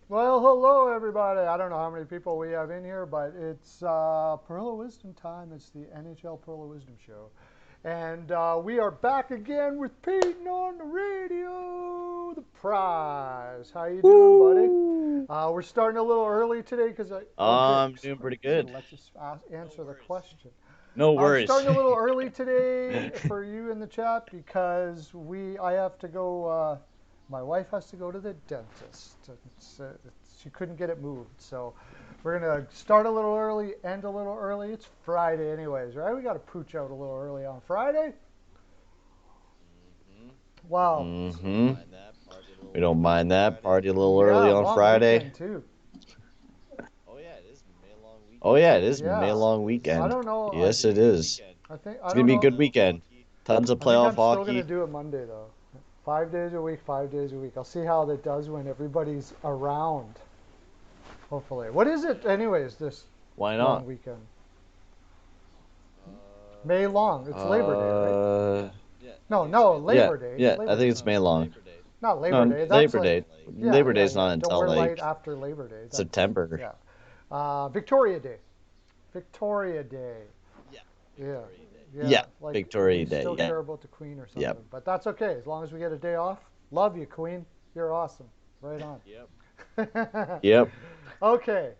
Well, hello everybody. I don't know how many people we have in here, but it's Pearlo Wisdom time. It's the NHL Pearlo Wisdom Show. And we are back again with Payton on the radio. The prize. How you doing, buddy? Woo! We're starting a little early today because I. Okay, I'm doing pretty should good. have let you answer the question. No I'm worries. starting a little early today for you in the chat because I have to go. My wife has to go to the dentist. She couldn't get it moved, so we're gonna start a little early, end a little early. It's Friday, anyways, right? We got to pooch out a little early on Friday. Wow. Mm-hmm. We don't mind that. Party a little early Yeah, on long Friday. weekend too. Oh yeah, it is May Yeah. long I weekend. don't know. Yes, it is. I It's gonna don't be a know. good weekend. Tons of I think playoff I'm still gonna hockey. do it Monday though. 5 days a week, 5 days a week. I'll see how that does when everybody's around. Hopefully. What is it, anyways? This Why long not? weekend. May long. It's Labor Day, right? Uh, No, no, yeah, Labor Day. yeah. I Labor think Day. it's May long. Not Labor No, Day. That's Labor like, Day. yeah, Labor yeah, Day's yeah. not Don't until wear light like after Labor Day. That's, September. yeah. Victoria Day. Victoria Day. Yeah. Yeah. Yeah, Like Victoria we Day. still Yeah, care about the Queen or yep. something. But that's okay as long as we get a day off. Love you, Queen. You're awesome. Right on. Yep. Okay.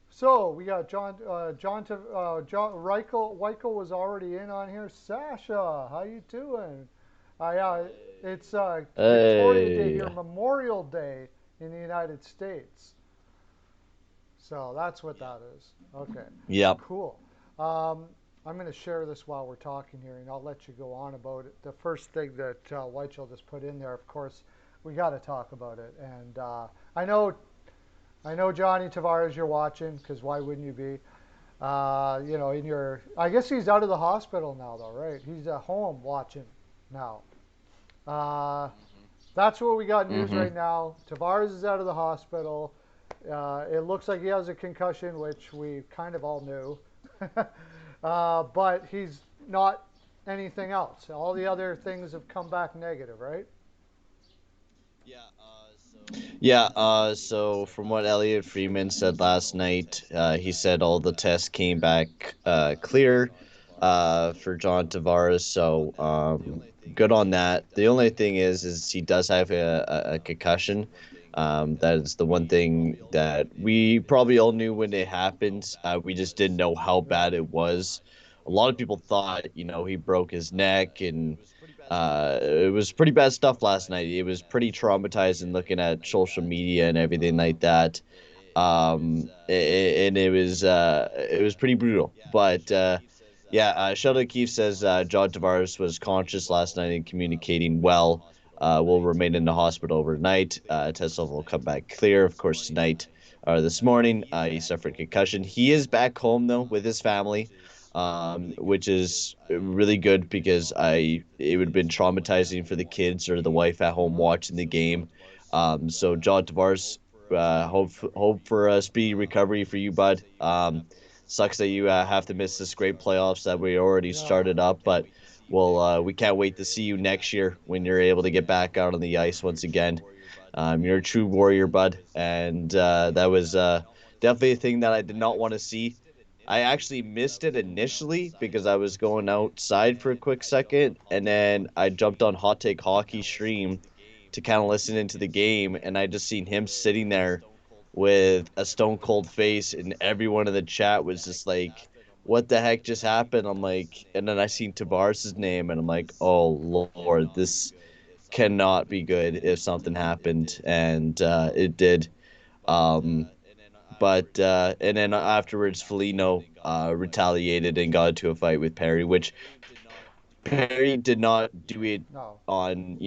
So we got Reichel was already in on here. Sasha, how you doing? Yeah, it's Victoria Day Hey. here, Memorial Day in the United States. So that's what that is. Okay, Yep. cool. I'm going to share this while we're talking here, and I'll let you go on about it. The first thing that Weichel just put in there, of course, we got to talk about it. And I know, I know, Johnny Tavares, you're watching because why wouldn't you be? In your, I guess he's out of the hospital now, though, right? He's at home watching now. Uh, that's what we got news Mm-hmm. right now. Tavares is out of the hospital. It looks like he has a concussion, which we kind of all knew. But he's not anything else. All the other things have come back negative, right? Yeah, so from what Elliot Freeman said last night, he said all the tests came back clear for John Tavares, so good on that. The only thing is he does have a concussion. That is the one thing that we probably all knew when it happened. We just didn't know how bad it was. A lot of people thought, he broke his neck and it was pretty bad stuff last night. It was pretty traumatizing looking at social media and everything like that. And it was pretty brutal. But yeah, Sheldon Keefe says John Tavares was conscious last night and communicating well. Will remain in the hospital overnight. Test level will come back clear, of course, tonight or this morning. He suffered concussion. He is back home though with his family, which is really good because it would have been traumatizing for the kids or the wife at home watching the game. So John Tavares, hope for a speedy recovery for you, bud. Sucks that you have to miss this great playoffs that we already Yeah. started up, but we can't wait to see you next year when you're able to get back out on the ice once again. You're a true warrior, bud, and that was definitely a thing that I did not want to see. I actually missed it initially because I was going outside for a quick second, and then I jumped on Hot Take Hockey stream to kind of listen into the game, and I just seen him sitting there with a stone cold face, and everyone in the chat was just like, "What the heck just happened?" I'm like, and then I seen Tavares' name, and I'm like, "Oh Lord, this cannot be good if something happened," and it did. Um, but and then afterwards, Felino retaliated and got into a fight with Perry, which Perry did not do it No. on,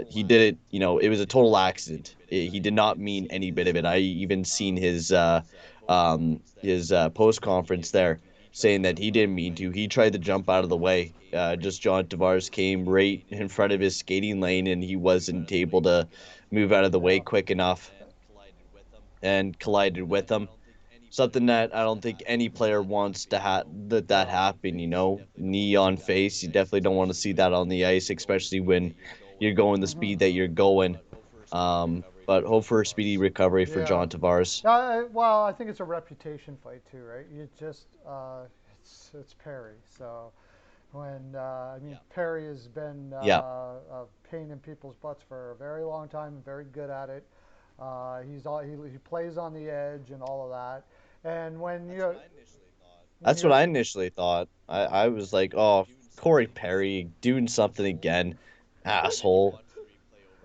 he did it, it was a total accident. He did not mean any bit of it. I even seen his post conference there saying that he didn't mean to. He tried to jump out of the way. Just John Tavares came right in front of his skating lane and he wasn't able to move out of the way Yeah. quick enough and collided with him. Something that I don't think any player wants to have that No. happen. Knee on face. You definitely don't want to see that on the ice, especially when you're going the Mm-hmm. speed that you're going. Um, but hope for a speedy recovery for Yeah. John Tavares. Well, I think it's a reputation fight too, right? You just it's Perry. So when I mean Perry has been Yeah, a pain in people's butts for a very long time, and very good at it. He plays on the edge and all of that. And when that's what you're I initially thought. I was like, oh, Corey Perry doing something again, asshole.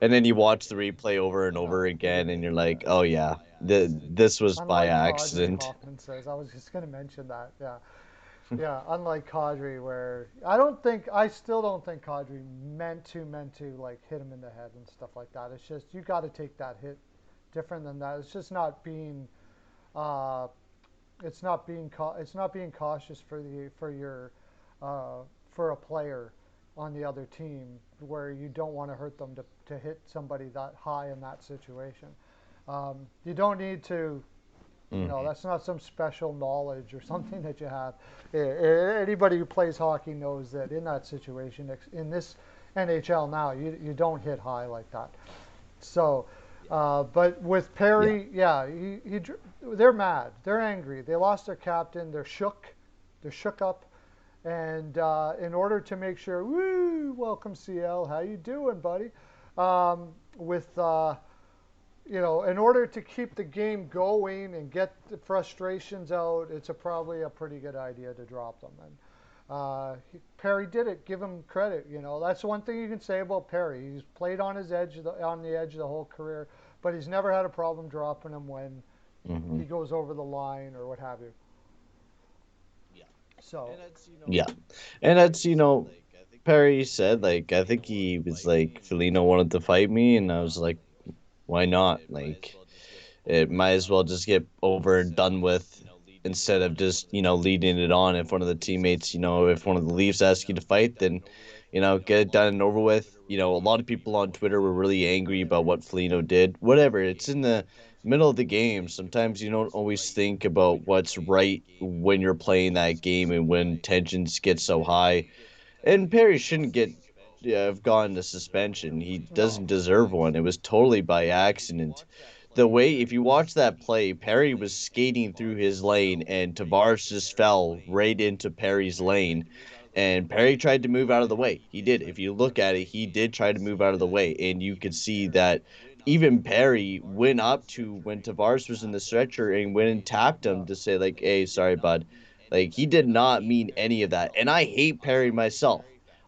And then you watch the replay over and over again, and you're like, oh yeah, this was by unlike Kadri, accident. Hoffman says. I was just going to mention that. Yeah. Yeah, unlike Kadri, where I still don't think Kadri meant to like hit him in the head and stuff like that. It's just you got to take that hit different than that. It's just not being, uh, it's not being cautious uh, for a player on the other team where you don't want to hurt them to hit somebody that high in that situation. You don't need to Hmm. that's not some special knowledge or something that you have. Anybody who plays hockey knows that in that situation, in this NHL now, you don't hit high like that. So, but with Yeah. Perry, yeah, they're mad, they're angry, they lost their captain, they're shook up, and in order to make sure, woo, welcome CL, how you doing, buddy? With in order to keep the game going and get the frustrations out, it's probably a pretty good idea to drop them. And Perry did it. Give him credit. That's one thing you can say about Perry. He's played on the edge the whole career, but he's never had a problem dropping him when Hmm. he goes over the line or what have you. So, Yeah. And that's, Perry said, like, I think he was like, Felino wanted to fight me, and I was like, why not? Like, it might as well just get over and done with instead of just, leading it on if one of the teammates, if one of the Leafs asks you to fight, then, get it done and over with. A lot of people on Twitter were really angry about what Felino did. Whatever, it's in the middle of the game. Sometimes you don't always think about what's right when you're playing that game and when tensions get so high. And Perry shouldn't have gone to suspension. He no. doesn't deserve one. It was totally by accident. The way, if you watch that play, Perry was skating through his lane and Tavares just fell right into Perry's lane. And Perry tried to move out of the way. He did. If you look at it, he did try to move out of the way. And you could see that even Perry went up to when Tavares was in the stretcher and went and tapped him No. to say, like, hey, sorry, bud. Like, he did not mean any of that. And I hate Perry myself.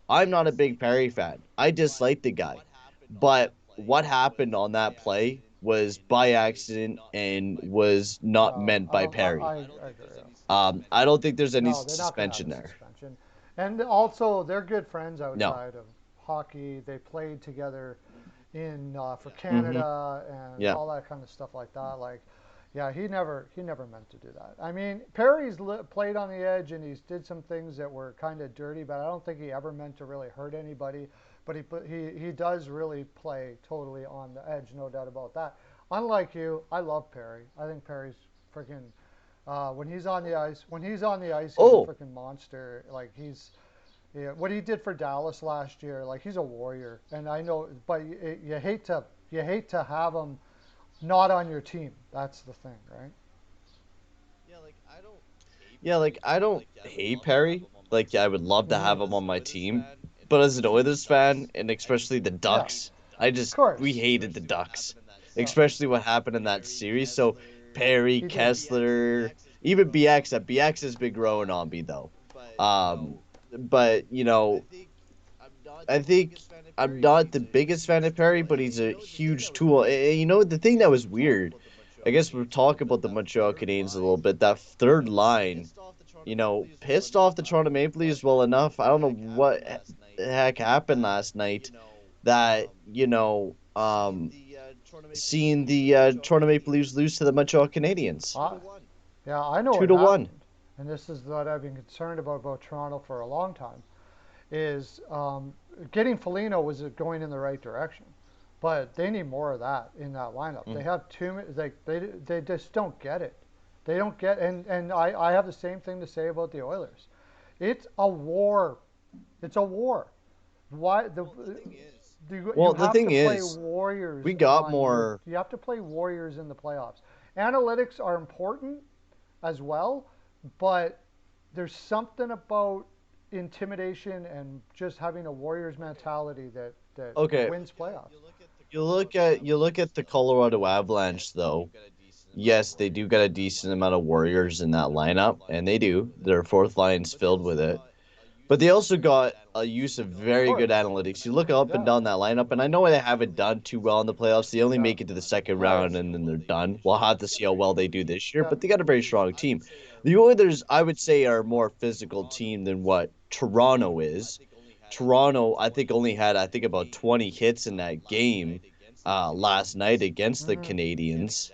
I'm not a big Perry fan. I dislike the guy. But what happened on that play was by accident and was not No, meant I by don't. Perry. I agree. Yeah. I don't think there's any No, they're not going to have suspension a there. suspension. And also, they're good friends No. outside of hockey. They played together in for Mm-hmm. Canada and Yeah. all that kind of stuff like that. Like, yeah, he never meant to do that. I mean, Perry's played on the edge and he's did some things that were kind of dirty, but I don't think he ever meant to really hurt anybody. But he does really play totally on the edge, no doubt about that. Unlike you, I love Perry. I think Perry's freaking when he's on the ice, he's a Oh, freaking monster. Like yeah, what he did for Dallas last year, like he's a warrior. And I know, but you hate to have him not on your team. That's the thing, right? yeah, like I don't hate Perry. Like I would love to Mm-hmm. have him on my team, but as an Oilers fan, and especially the Yeah, Ducks, of we course. hated the Ducks, No, especially what happened in that series. So Perry, he did. Kessler, even BX. That BX has been growing on me though. Um, but I think I'm not the biggest fan of Perry, but he's a huge tool. The thing that was weird, I guess we'll talk about the Montreal Canadiens a little bit. That third line, pissed off the Toronto Maple Leafs well enough. I don't know what the heck happened last night that, seeing the Toronto Maple Leafs lose to the Montreal Canadiens. I, yeah, I know Two what to one. happened, and this is what I've been concerned about Toronto for a long time. Is getting Foligno was going in the right direction, but they need more of that in that lineup. They Mm. have too many. They just don't get it. They don't get and I have the same thing to say about the Oilers. It's a war. It's a war. Why the You Well, the have thing to play is, we Warriors got on your. more. You have to play Warriors in the playoffs. Analytics are important as well, but there's something about intimidation and just having a Warriors mentality that Okay, wins playoffs. you look at the Colorado Avalanche though. Yes, they do got a decent amount of Warriors in that lineup, and they do. Their fourth line's filled with it. But they also got a use of Of very good course. analytics. You look up and Yeah. down that lineup, and I know they haven't done too well in the playoffs. They only Yeah. make it to the second Oh yeah. round and then they're done. We'll have to see how well they do this year, Yeah. but they got a very strong team. The Oilers, I would say, are a more physical team than what Toronto is. Toronto, I think, only had, I think, about 20 hits in that game last night against the Mm-hmm. Canadiens.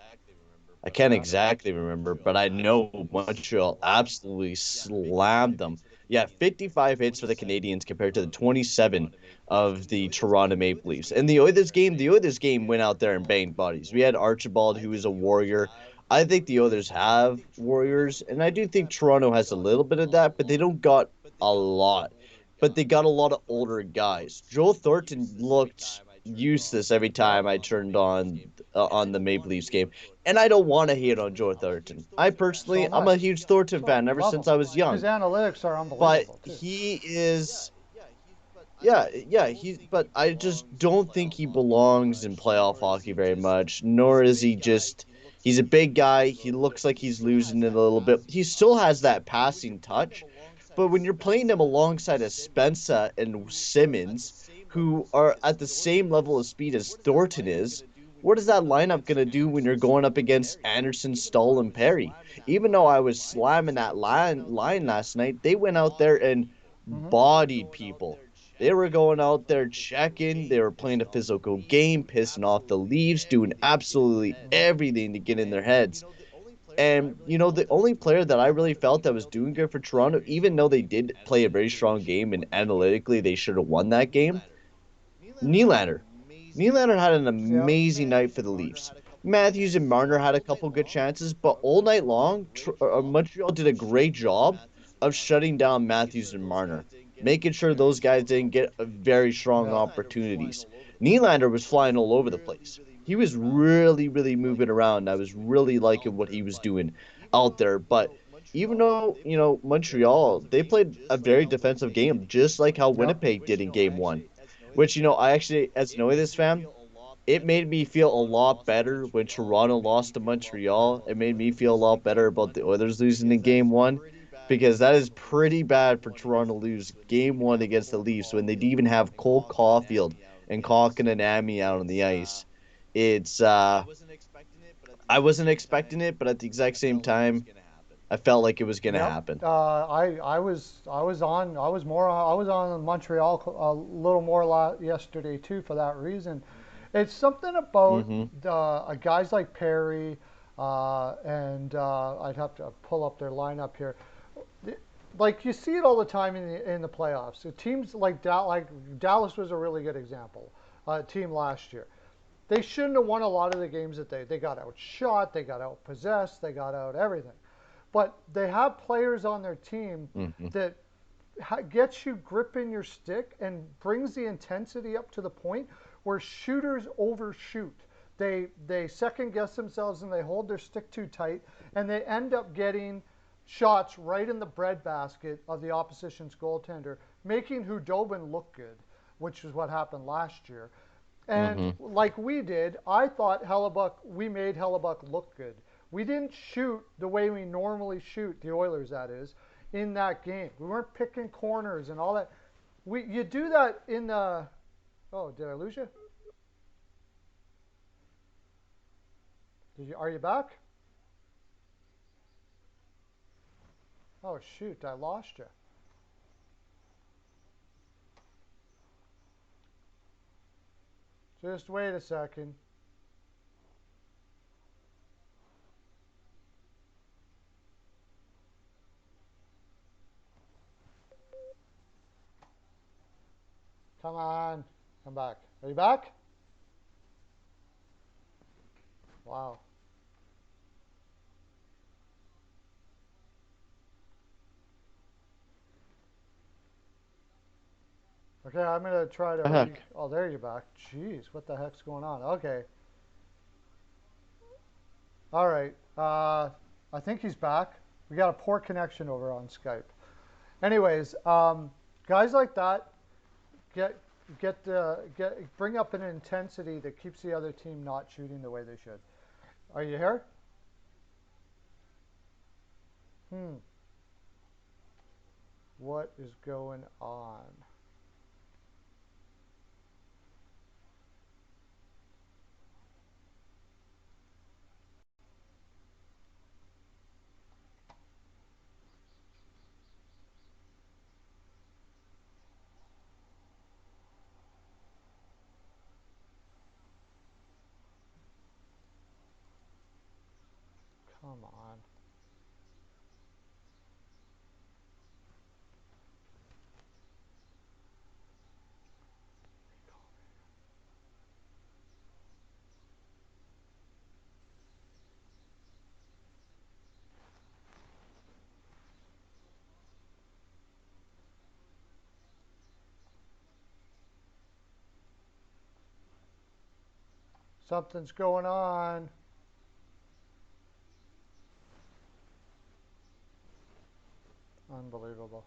I can't Yeah. exactly remember, but I know Montreal absolutely slammed them. Yeah, 55 hits for the Canadians compared to the 27 of the Toronto Maple Leafs. And the Oilers game went out there and banged bodies. We had Archibald, who is a warrior. I think the Oilers have warriors, and I do think Toronto has a little bit of that, but they don't got a lot. But they got a lot of older guys. Joel Thornton looked useless every Yeah. time I turned on the Maple Leafs game. And I don't want to hate on Joe Thornton. I So personally, am I'm I. a huge Thornton So fan ever love him. since I was His young. analytics are But unbelievable too. he is, yeah, but I just don't think he belongs in playoff hockey very much, nor is he just, he's a big guy. He looks like he's losing it a little bit. He still has that passing touch, but when you're playing him alongside a Spencer and Simmons, who are at the same level of speed as Thornton is, what is that lineup going to do when you're going up against Anderson, Stahl, and Perry? Even though I was slamming that line last night, they went out there and Mm-hmm. bodied people. They were going out there checking. They were playing a physical game, pissing off the Leafs, doing absolutely everything to get in their heads. And, the only player that I really felt that was doing good for Toronto, even though they did play a very strong game and analytically they should have won that game, Nylander. Nylander had an Yep. amazing night for the Leafs. Matthews and Marner had a couple good chances, but all night long, Montreal did a great job of shutting down Matthews and Marner, making sure those guys didn't get very strong Yeah. opportunities. Nylander was flying all over the place. He was really, really moving around. I was really liking what he was doing out there. But even though, Montreal, they played a very defensive game, just like how Yep. Winnipeg did in game one. Which, I actually, as an Oilers fan, it made me feel a lot better when Toronto lost to Montreal. It made me feel a lot better about the Oilers losing in game one because that is pretty bad for Toronto to lose game one against the Leafs when they didn't even have Cole Caulfield and Kotkaniemi out on the ice. It's I wasn't expecting it, but at the exact same time, I felt like it was gonna Yep. happen. I was on Montreal a little more yesterday too for that reason. It's something about Mm-hmm. guys like Perry, and I'd have to pull up their lineup here. Like you see it all the time in the playoffs. So teams like Dallas was a really good example. Team last year. They shouldn't have won a lot of the games that they got outshot, they got outpossessed, they got out everything. But they have players on their team Mm-hmm. that gets you gripping your stick and brings the intensity up to the point where shooters overshoot. They second guess themselves and they hold their stick too tight and they end up getting shots right in the breadbasket of the opposition's goaltender, making Hudobin look good, which is what happened last year. And Mm-hmm. like we did, I thought we made Hellebuck look good. We didn't shoot the way we normally shoot, the Oilers that is, in that game. We weren't picking corners and all that. You do that in the. Oh, did I lose you? Are you back? Oh shoot, I lost you. Just wait a second. Come on, come back. Are you back? Wow. Okay, I'm gonna try to The heck? oh, there you're back. Jeez, what the heck's going on? Okay, all right. I think he's back. We got a poor connection over on Skype. Anyways, guys like that get bring up an intensity that keeps the other team not shooting the way they should. Are you here? Hmm. What is going on? Come on. Something's going on. Unbelievable.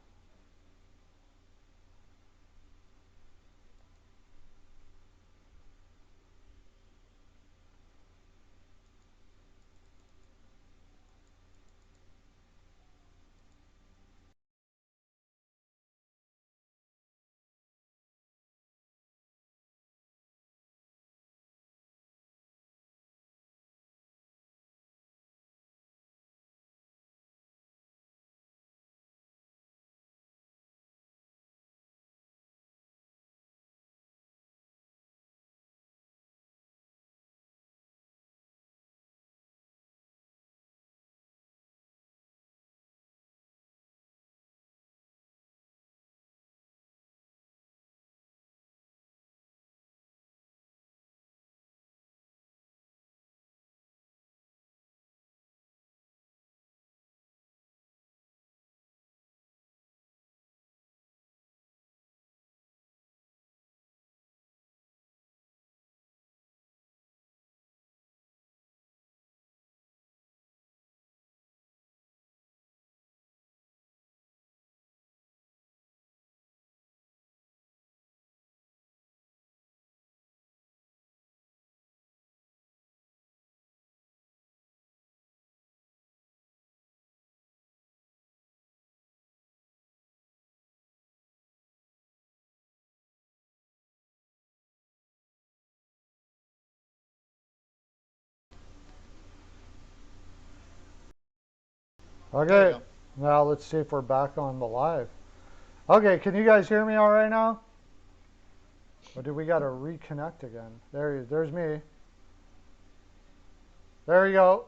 There we Okay, go. now let's see if we're back on the live. Okay, can you guys hear me all right now? Or do we got to reconnect again? There's me. There you go.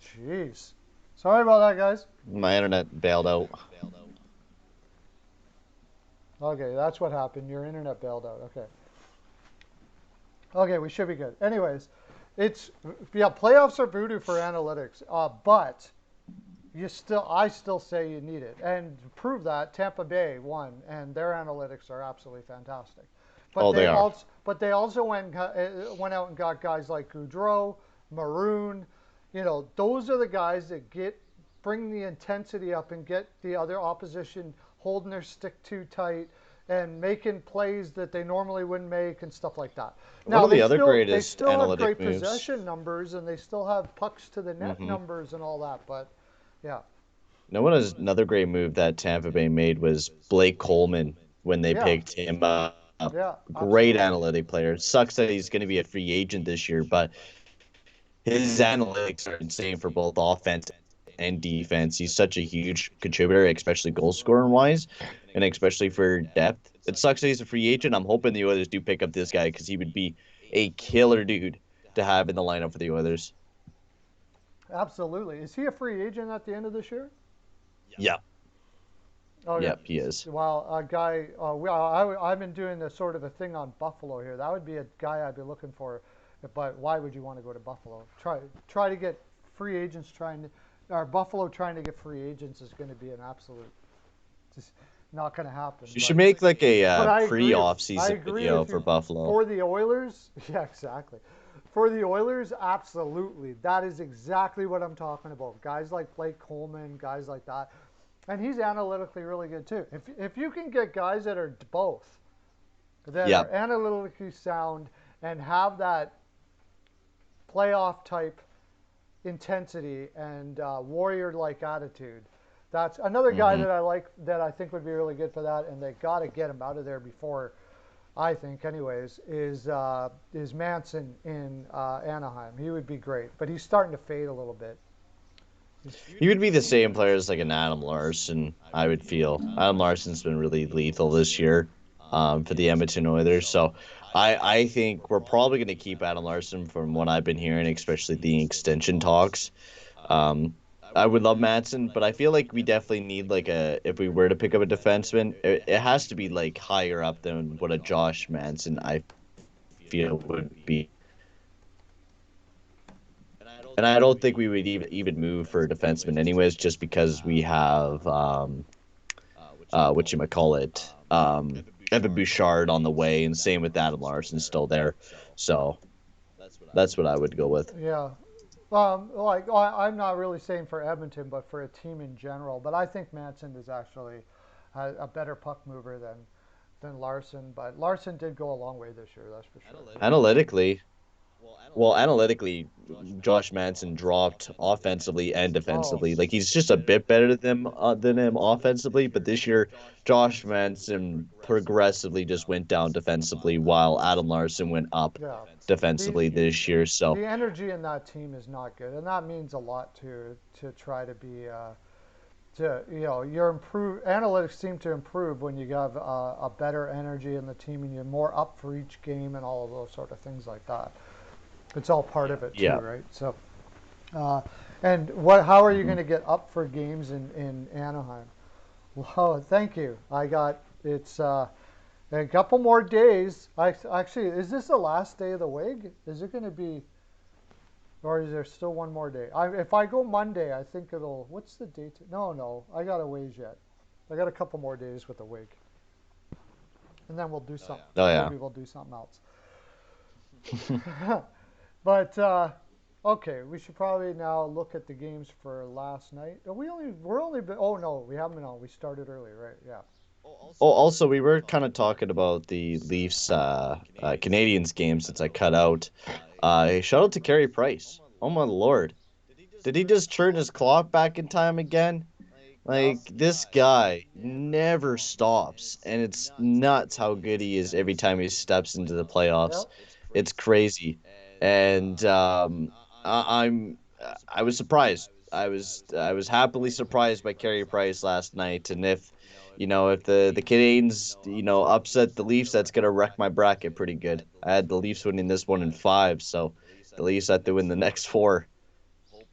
Jeez. Sorry about that, guys. My internet bailed out. Okay, that's what happened. Your internet bailed out. Okay. Okay, we should be good. Anyways, it's yeah, playoffs are voodoo for analytics. But I still say you need it. And to prove that, Tampa Bay won, and their analytics are absolutely fantastic. Oh, they are. But they also went out and got guys like Goudreau, Maroon. You know, those are the guys that bring the intensity up and get the other opposition holding their stick too tight and making plays that they normally wouldn't make and stuff like that. One Now of the other they greatest still have analytic great moves. possession numbers and they still have pucks to the net Hmm. numbers and all that, but yeah. No one has another great move that Tampa Bay made was Blake Coleman when they Yeah. picked him up. Yeah, Great absolutely. analytic player. It sucks that he's going to be a free agent this year, but his analytics are insane for both offense and defense. He's such a huge contributor, especially goal scoring wise, and especially for depth. It sucks that he's a free agent. I'm hoping the Oilers do pick up this guy because he would be a killer dude to have in the lineup for the Oilers. Absolutely. Is he a free agent at the end of this year? Yep, Okay. yep, he is. Well, a guy, I've been doing this sort of a thing on Buffalo here. That would be a guy I'd be looking for. But why would you want to go to Buffalo? Try to get free agents or Buffalo trying to get free agents is going to be an absolute. Just, Not going to happen. You should make like a But I pre-off-season agree video with for you. Buffalo. For the Oilers, yeah, exactly. For the Oilers, absolutely. That is exactly what I'm talking about. Guys like Blake Coleman, guys like that. And he's analytically really good too. If you can get guys that are both, that Yeah. are analytically sound and have that playoff type intensity and warrior like attitude, that's another guy Hmm. that I like that I think would be really good for that. And they got to get him out of there before, I think, anyways, is Manson in Anaheim. He would be great, but he's starting to fade a little bit. He would be the same player as like an Adam Larson, I would feel. Adam Larson's been really lethal this year for the Edmonton Oilers. So I think we're probably going to keep Adam Larson from what I've been hearing, especially the extension talks. Um, I would love Matson, but I feel like we definitely need like if we were to pick up a defenseman, it has to be like higher up than what a Josh Manson I feel would be. And I don't think we would even move for a defenseman anyways, just because we have what you might call it, Evan Bouchard on the way, and same with Adam Larson still there. So that's what I would go with. Yeah. I'm not really saying for Edmonton, but for a team in general. But I think Manson is actually a better puck mover than Larson. But Larson did go a long way this year, that's for sure. Analytically, well, analytically, Josh Manson dropped offensively and Oh, defensively. Like he's just a bit better than him offensively, but this year Josh Manson progressively just went down defensively, while Adam Larson went up yeah. The defensively this year. So the energy in that team is not good, and that means a lot to try to be to your improve analytics seem to improve when you have a better energy in the team and you're more up for each game and all of those sort of things like that. It's all part of it too, yeah. right? So, uh, and what? How are you Mhm. going to get up for games in Anaheim? Well, thank you. I got it's a couple more days. Actually, is this the last day of the WIG? Is it going to be, or is there still one more day? If I go Monday, I think it'll. What's the date? No, no, I got a ways yet. I got a couple more days with the WIG, and then we'll do something. Oh yeah. Maybe we'll do something else. But okay, we should probably now look at the games for last night. We're only oh no, we haven't been on. We started early, right? Yeah. Oh, also, we were kind of talking about the Leafs Canadians game since I cut out. Shout out to Carey Price. Oh my lord. Did he just turn his clock back in time again? Yep. Like this guy never stops, and it's nuts how good he is every time he steps into the playoffs. Yep. It's crazy, and I was surprised. I was happily surprised by Carey Price last night, and if the Canadiens upset the Leafs, that's gonna wreck my bracket pretty good. I had the Leafs winning this one in five, so the Leafs have to win the next four,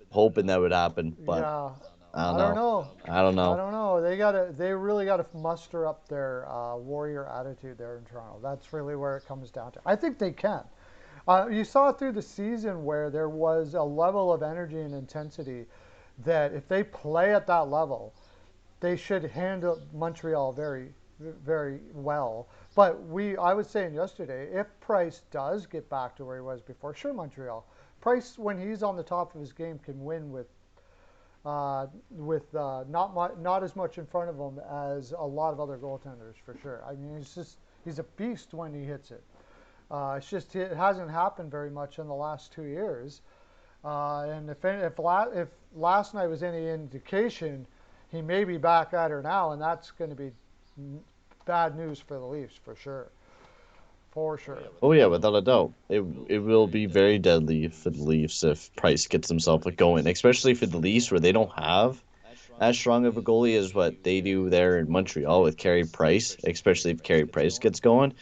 hoping that would happen, but Yeah. I don't I don't know. know. I don't I know. don't know. They really gotta muster up their warrior attitude there in Toronto. That's really where it comes down to. I think they can. You saw it through the season where there was a level of energy and intensity that if they play at that level, they should handle Montreal very, very well. But I was saying yesterday, if Price does get back to where he was before, sure, Montreal. Price, when he's on the top of his game, can win with not as much in front of him as a lot of other goaltenders for sure. I mean, he's a beast when he hits it. It's just it hasn't happened very much in the last 2 years. And if last night was any indication, he may be back at her now, and that's going to be bad news for the Leafs for sure, for sure. Oh yeah, without a doubt. It will be very deadly for the Leafs if Price gets himself going, especially for the Leafs where they don't have as strong of a goalie as what they do there in Montreal with Carey Price, especially if Carey Price gets going.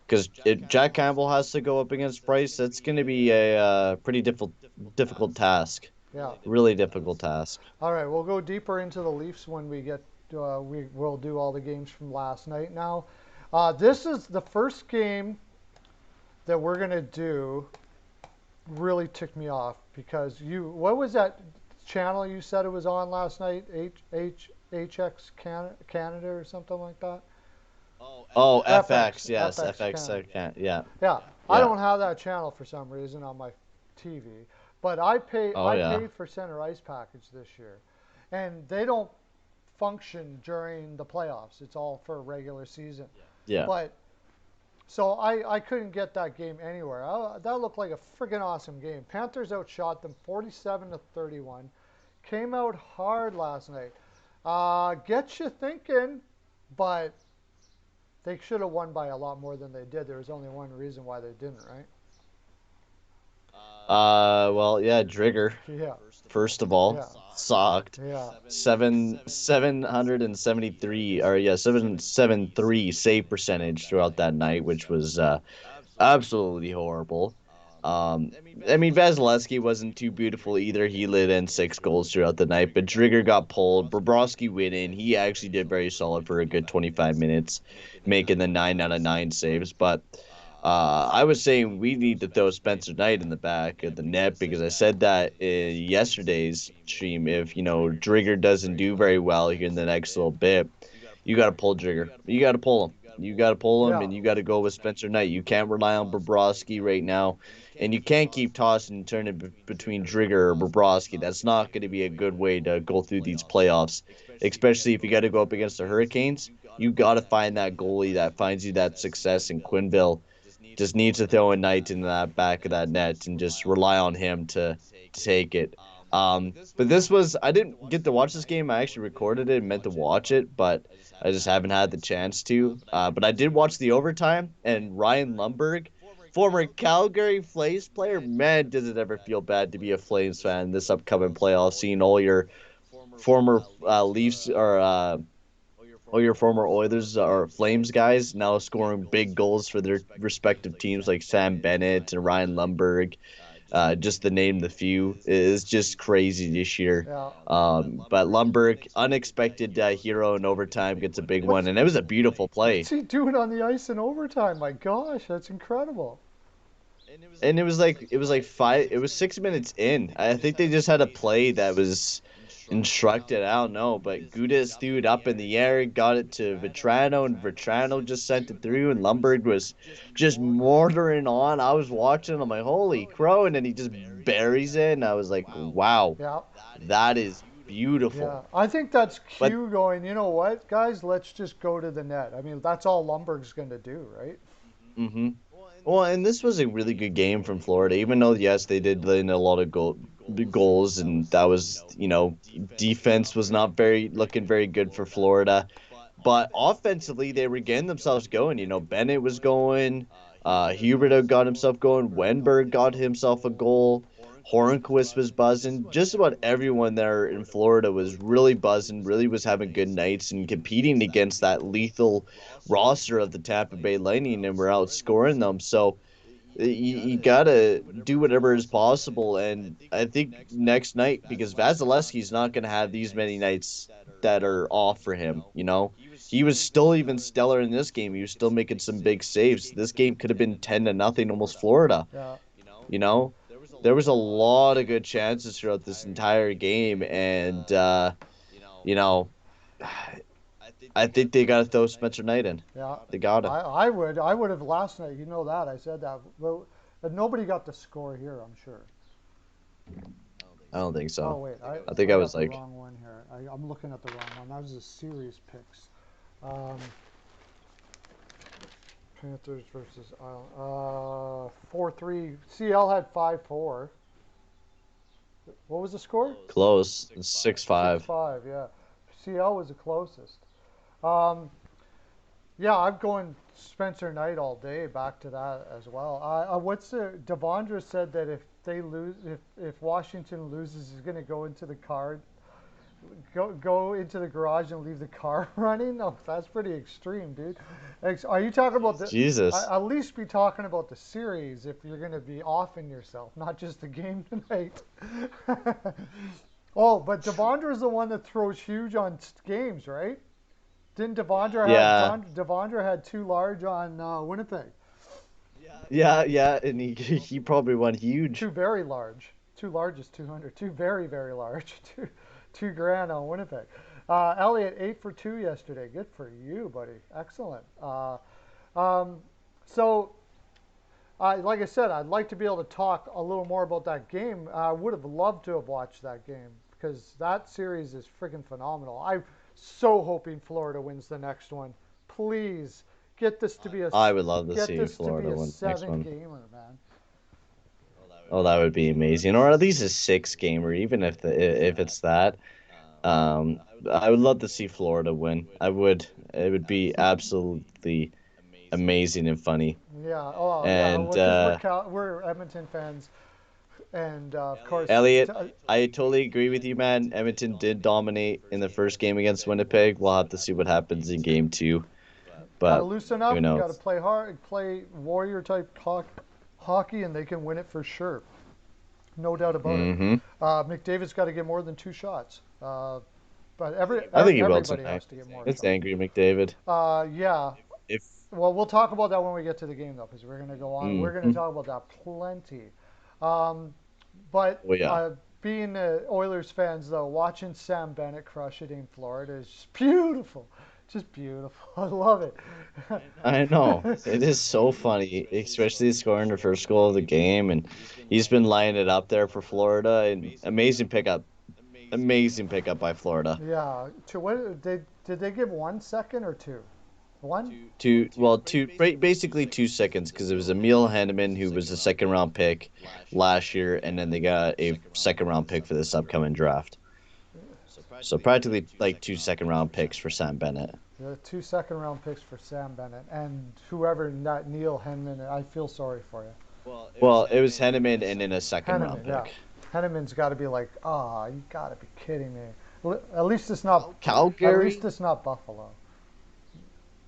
Because if Jack Campbell has to go up against Price, that's going to be a pretty difficult task. Yeah. Really difficult task. All right, we'll go deeper into the Leafs when we get. We will do all the games from last night now. This is the first game that we're gonna do. Really ticked me off because what was that channel you said it was on last night? Canada or something like that. Oh, FX, FX, yes, FX FX, Canada. yeah, Yeah, I yeah. don't have that channel for some reason on my TV, but Oh I yeah, paid for center ice package this year, and they don't function during the playoffs. It's all for regular season. yeah. But so I couldn't get that game anywhere. That looked like a friggin' awesome game. Panthers outshot them 47-31. Came out hard last night. Gets you thinking, but they should have won by a lot more than they did. There was only one reason why they didn't, right? Well, yeah, Drigger, Yeah, first of all, yeah, sucked. yeah, 773 or yeah, 773 save percentage throughout that night, which was absolutely horrible. Um, I mean, Vasilevsky wasn't too beautiful either. He lit in 6 goals throughout the night, but Drigger got pulled. Bobrovsky went in. He actually did very solid for a good 25 minutes, making the 9 out of 9 saves. But I was saying we need to throw Spencer Knight in the back of the net because I said that in yesterday's stream. If Drigger doesn't do very well here in the next little bit, you got to pull Drigger. You got to pull him. You got to pull him, yeah. and you got to go with Spencer Knight. You can't rely on Bobrovsky right now, and you can't keep tossing and turning between Drigger or Bobrovsky. That's not going to be a good way to go through these playoffs, especially if you got to go up against the Hurricanes. You got to find that goalie that finds you that success, and Quinville just needs to throw a Knight into that back of that net and just rely on him to take it. But this was I didn't get to watch this game. I actually recorded it and meant to watch it, but I just haven't had the chance to. But I did watch the overtime, and Ryan Lumberg, former Calgary Flames player, man, does it ever feel bad to be a Flames fan this upcoming playoff, seeing former Leafs or all your former Oilers or Flames guys now scoring big goals for their respective teams, like Sam Bennett and Ryan Lumberg, just to name the few, is just crazy this year. Yeah. But Lumberg, unexpected hero in overtime, gets a big one, What's and it was a beautiful what's play. he doing on the ice in overtime? My gosh, that's incredible. And it was 6 minutes in. I think they just had a play that was instructed. I don't know, but Gudis threw it up in the air, got it to Vetrano, and Vetrano just sent it through, and Lumberg was just mortaring on. I was watching, I'm like, holy crow, and then he just buries it, and I was like, wow, Yeah. that is Yeah, beautiful. I think that's But Q going, you know what, guys, let's just go to the net. I mean, that's all Lumberg's going to do, right? hmm Well, and this was a really good game from Florida, even though yes, they did let in a lot of goals, and that was defense was not very looking very good for Florida, but offensively they were getting themselves going. Bennett was going, Huberto got himself going, Wenberg got himself a goal, Hornquist was buzzing. Just about everyone there in Florida was really buzzing, really was having good nights and competing against that lethal roster of the Tampa Bay Lightning, and we're outscoring them. So you gotta do whatever is possible, and I think next night, because Vasilevsky's not gonna have these many nights that are off for him. He was still even stellar in this game. He was still making some big saves. This game could have been 10-0, almost Florida. Yeah, You know, there was a lot of good chances throughout this entire game, and you know, I think they gotta throw Spencer Knight in. yeah. They gotta. I would have last night. You know that I said that, but nobody got the score here. I'm sure. I don't think Oh so. wait, I think I I got was the like, wrong one here. I'm looking at the wrong one. That was the series picks. Um, Panthers versus Island. 4-3. CL had 5-4. What was the score? close. It's 6-5. 6-5. Yeah, CL was the closest. Um, yeah, I'm going Spencer Knight all day. Back to that as well. What's the Devondra said that if they lose, if Washington loses, he's going to go into the car, go into the garage and leave the car running. No, that's pretty extreme, dude. Are you talking about the? Jesus. At least be talking about the series if you're going to be offing yourself, not just the game tonight. Oh, but Devondra is the one that throws huge on games, right? Didn't Yeah. Devondra had too large on Winnipeg? Yeah, and he probably went Too huge. very large. Too large is 200. Too very very large. Two grand on Winnipeg. Elliot, 8 for 2 yesterday. Good for you, buddy. Excellent. Um, so, like I said, I'd like to be able to talk a little more about that game. I would have loved to have watched that game because that series is freaking phenomenal. I'm so hoping Florida wins the next one. Please get this to be a I would love to get see this to be Florida a win the next seven one. gamer, man. Oh, that would be amazing, or at least a six gamer, even if it's that. Um, I would love to see Florida win. I would. It would be absolutely amazing and funny. Yeah. Oh, yeah. And Well, because we're Edmonton fans, and of course, Elliot, I totally agree with you, man. Edmonton did dominate in the first game against Winnipeg. We'll have to see what happens in game two, got to but loosen who up. Got to knows? play hard, play warrior type hockey, and they can win it for sure. No doubt about it. Mm-hmm. McDavid's got to get more than 2 shots. But I think he will everybody tonight. has to get more It's shots. angry McDavid. Yeah. If Well, we'll talk about that when we get to the game, though, because we're going to go on. We're going to mm-hmm. talk about that plenty. Um, but Well, yeah, being Oilers fans, though, watching Sam Bennett crush it in Florida is just beautiful. Just beautiful. I love it. I know. It is so funny, especially scoring the first goal of the game, and he's been lining it up there for Florida. And amazing pickup by Florida. Yeah. To what did they give 1 second or two? One? Basically 2 seconds because it was Emil Henneman who was a second round pick last year, and then they got a second round pick for this upcoming draft. So practically like 2 second round picks for Sam Bennett. The 2 second round picks for Sam Bennett and whoever that Neil Henman. I feel sorry for you. Well, it was Henneman and then a second round Henneman, yeah. pick. Henneman's got to be like, you got to be kidding me. At least it's not. At Calgary? least it's not Buffalo.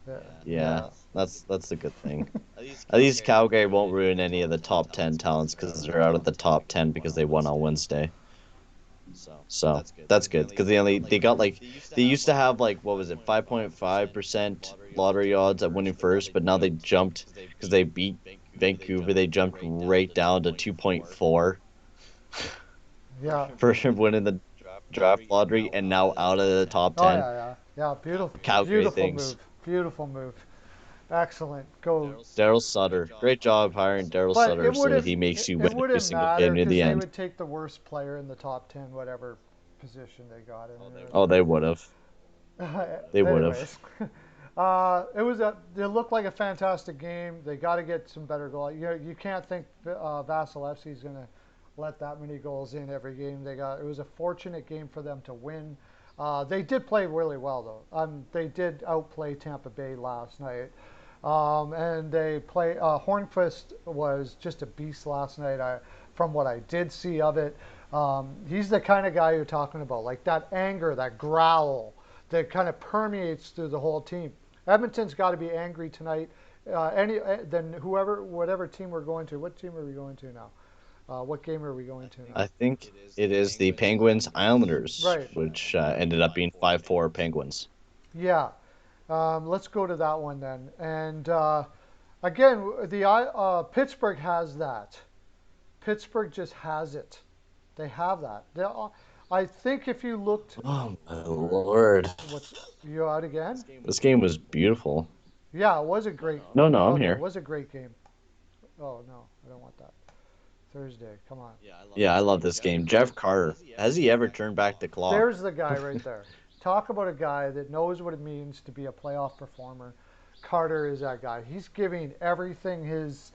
Yeah. Yeah, that's the good thing. At least Calgary won't ruin any of the top 10 talents because they're out of the top 10 because they won on Wednesday. So that's good because they got like they used to have like what was it 5.5% lottery odds at winning first, but now they jumped because they beat Vancouver. They jumped right down to 2.4 Yeah. for winning the draft lottery, and now out of the top Oh 10. yeah. Beautiful. Calgary Beautiful things. move. Beautiful move. Excellent. Go. Daryl Sutter, great job hiring Daryl But Sutter so that he makes you it win every wouldn't single matter game near because the they end. would take the worst player in the top 10, whatever position they got in. Oh, they would have. They would have. Anyways, it looked like a fantastic game. They got to get some better goal. You can't think Vasilevsky's going to let that many goals in every game. It was a fortunate game for them to win. They did play really well though. They did outplay Tampa Bay last night. And Hornquist was just a beast last night. From what I did see of it, he's the kind of guy you're talking about, like that anger, that growl that kind of permeates through the whole team. Edmonton's got to be angry tonight. Then whatever team we're going to. What team are we going to now? What game are we going to now? I think it is the Penguins Islanders, Right. which ended up being 5-4 Penguins. Yeah. Let's go to that one then. And again, Pittsburgh has that. Pittsburgh just has it. They have that. I think if you looked, Oh my lord! you out again? This game was beautiful. Yeah, it was a great. No, I'm Okay, here. it was a great game. Oh no, I don't want that. Thursday, come on. Yeah, I love this game. Jeff Carter, has he ever turned back the clock? There's the guy right there. Talk about a guy that knows what it means to be a playoff performer. Carter is that guy. He's giving everything his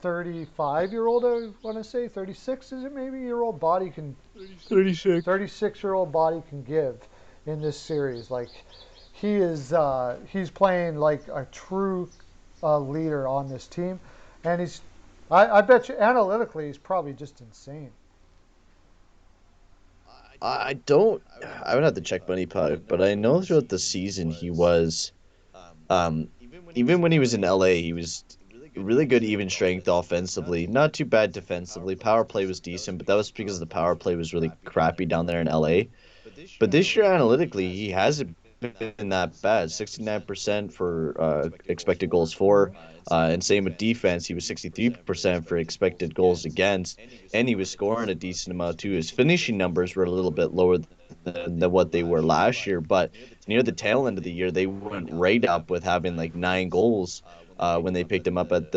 35-year-old, I want to say, 36 is it maybe, year-old body can 36. 36-year-old body can give in this series. Like he's playing like a true leader on this team, and I bet you analytically he's probably just insane. I would have to check Money Puck, but I know throughout the season he was, um, even when he was in LA, he was really good even strength offensively. Not too bad defensively. Power play was decent, but that was because the power play was really crappy down there in LA. But this year, analytically, he hasn't been that bad. 69% for expected goals for, and same with defense. He was 63% for expected goals against, and he was scoring a decent amount too. His finishing numbers were a little bit lower than what they were last year. But near the tail end of the year, they went right up with having like 9 goals. When they picked him up at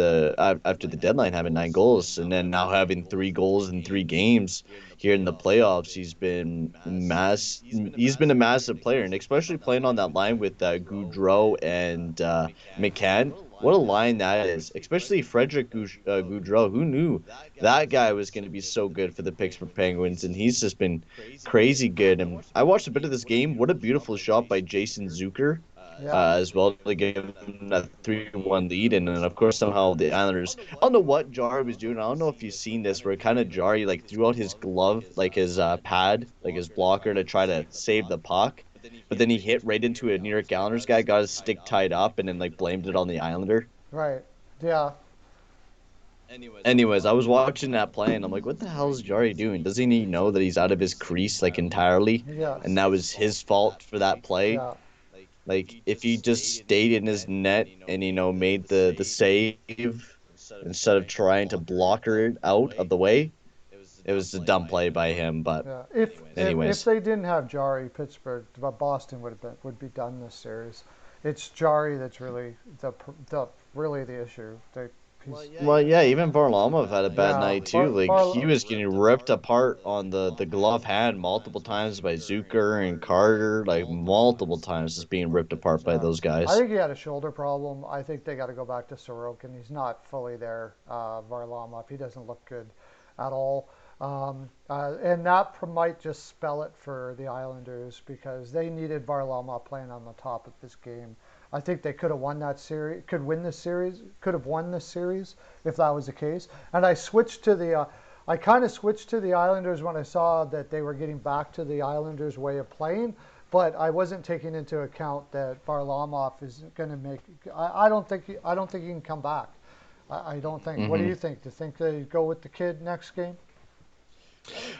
after the deadline, having 9 goals, and then now having 3 goals in 3 games here in the playoffs, he's been a massive player, and especially playing on that line with Goudreau and McCann. What a line that is, especially Frederick Goudreau. Who knew that guy was going to be so good for the Pittsburgh Penguins, and he's just been crazy good. And I watched a bit of this game. What a beautiful shot by Jason Zucker, Yeah. as well to give him that 3-1 lead. And then, of course, somehow the Islanders, I don't know what Jari was doing. I don't know if you've seen this, where kind of Jari like threw out his glove, like his pad, like his blocker to try to save the puck. But then he hit right into a New York Islanders guy, got his stick tied up, and then like blamed it on the Islander. Right. Yeah. Anyways, I was watching that play and I'm like, what the hell is Jari doing? Doesn't he know that he's out of his crease like entirely? And Yes. that was his fault for that play. Yeah. Like if he just stayed in his net and made the save instead of trying to blocker it out of the way, it was a dumb play by him. But Yeah. If anyways, they didn't have Jari, Pittsburgh, Boston would be done this series. It's Jari that's really the really the issue. well, yeah, even Varlamov had a bad Yeah. night too. Like he was getting ripped apart on the glove hand multiple times by Zucker and Carter, like multiple times, just being ripped apart by Yeah. those I guys. think he had a shoulder problem. I think they got to go back to Sorokin. He's not fully there. Varlamov, he doesn't look good at all. And that might just spell it for the Islanders because they needed Varlamov playing on the top of this game. I think they could have won that series, could win this series, could have won this series if that was the case. And I kind of switched to the Islanders when I saw that they were getting back to the Islanders' way of playing, but I wasn't taking into account that Varlamov is going to make. I don't think he can come back. I don't think. What do hmm you think? Do you think they go with the kid next game?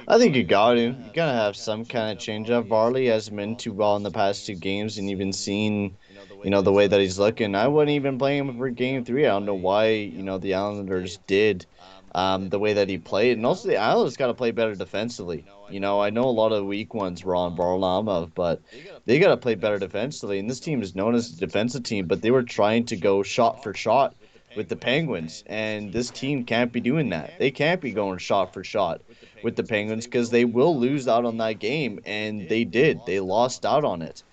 I think you got to. You gotta have some kind of change up. Varley hasn't been too well in the past 2 games, and even seen, the way that he's looking. I wouldn't even play him for game three. I don't know why, the Islanders did, the way that he played, and also the Islanders got to play better defensively. I know a lot of weak ones were on Varlamov, but they got to play better defensively. And this team is known as a defensive team, but they were trying to go shot for shot with the Penguins, and this team can't be doing that. They can't be going shot for shot with the Penguins because they will lose out on that game, and they did. They lost out on it.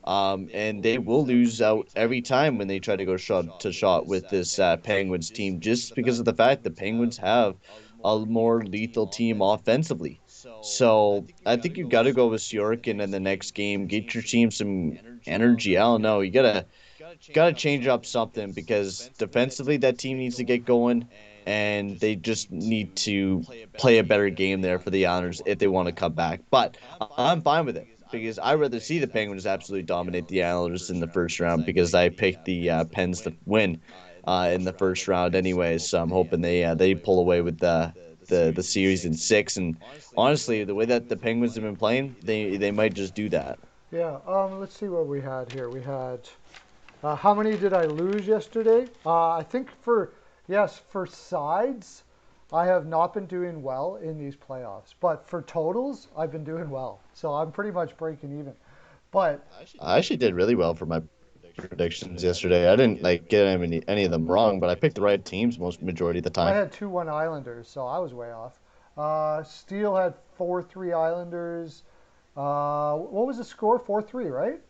And they will lose out every time when they try to go shot to shot with this Penguins team, just because of the fact the Penguins have a more lethal team offensively. So I think you got to go with Sorokin in the next game. Get your team some energy. I don't know. You gotta change up something because defensively that team needs to get going, and they just need to play a better game there for the Islanders if they want to come back. But I'm fine with it because I'd rather see the Penguins absolutely dominate the Islanders in the first round because I picked the Pens to win in the first round anyways. So I'm hoping they pull away with the series in six. And honestly, the way that the Penguins have been playing, they might just do that. Yeah. Let's see what we had here. We had how many did I lose yesterday? I think for sides, I have not been doing well in these playoffs. But for totals, I've been doing well. So I'm pretty much breaking even. But I actually did really well for my predictions yesterday. I didn't like get any of them wrong, but I picked the right teams most majority of the I time. had 2-1 Islanders, so I was way off. Steele had 4-3 Islanders. What was the score? 4-3, right?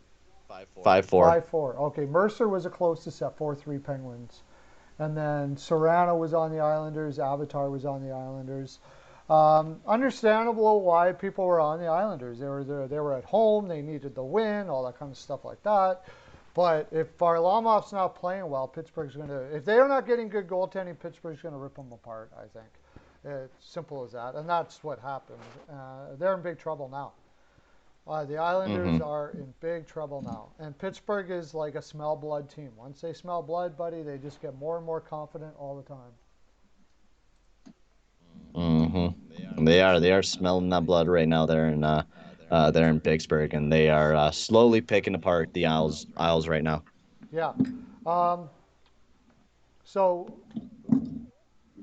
5-4. 5-4. Okay, Mercer was the closest at 4-3 Penguins. And then Serrano was on the Islanders. Avatar was on the Islanders. Understandable why people were on the Islanders. They were there, they were at home. They needed the win, all that kind of stuff like that. But if Varlamov's not playing well, Pittsburgh's going to. If they're not getting good goaltending, Pittsburgh's going to rip them apart. I think. It's simple as that, and that's what happened. They're in big trouble now. The Islanders hmm are in big trouble now, and Pittsburgh is like a smell blood team. Once they smell blood, buddy, they just get more and more confident all the time. hmm They are smelling that blood right now. They're in Pittsburgh, and they are slowly picking apart the Isles right now. Yeah. Um, so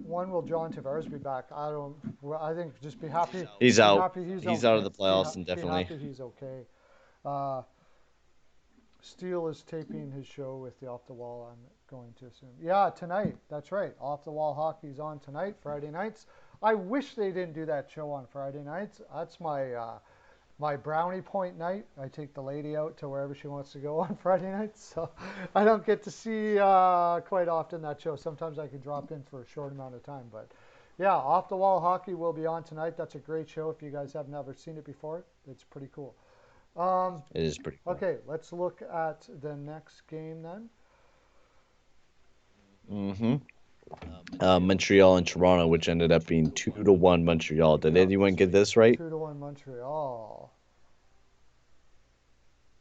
when will John Tavares be back? I don't. Well, I think just be happy. He's Be out. happy he's He's out of okay. the playoffs Be indefinitely. happy he's okay. Uh, Steele is taping his show with the Off the Wall. I'm going to assume. Yeah, tonight. That's right. Off the Wall Hockey's on tonight, Friday nights. I wish they didn't do that show on Friday nights. That's my brownie point night. I take the lady out to wherever she wants to go on Friday nights, so I don't get to see quite often that show. Sometimes I can drop in for a short amount of time, but yeah, Off the Wall Hockey will be on tonight. That's a great show. If you guys have never seen it before, it's pretty cool. Um, It is pretty cool. okay, let's look at the next game then. Mm-hmm. Montreal and Toronto, which ended up being 2-1 Montreal. Did Yeah, anyone get this right? 2-1 Montreal.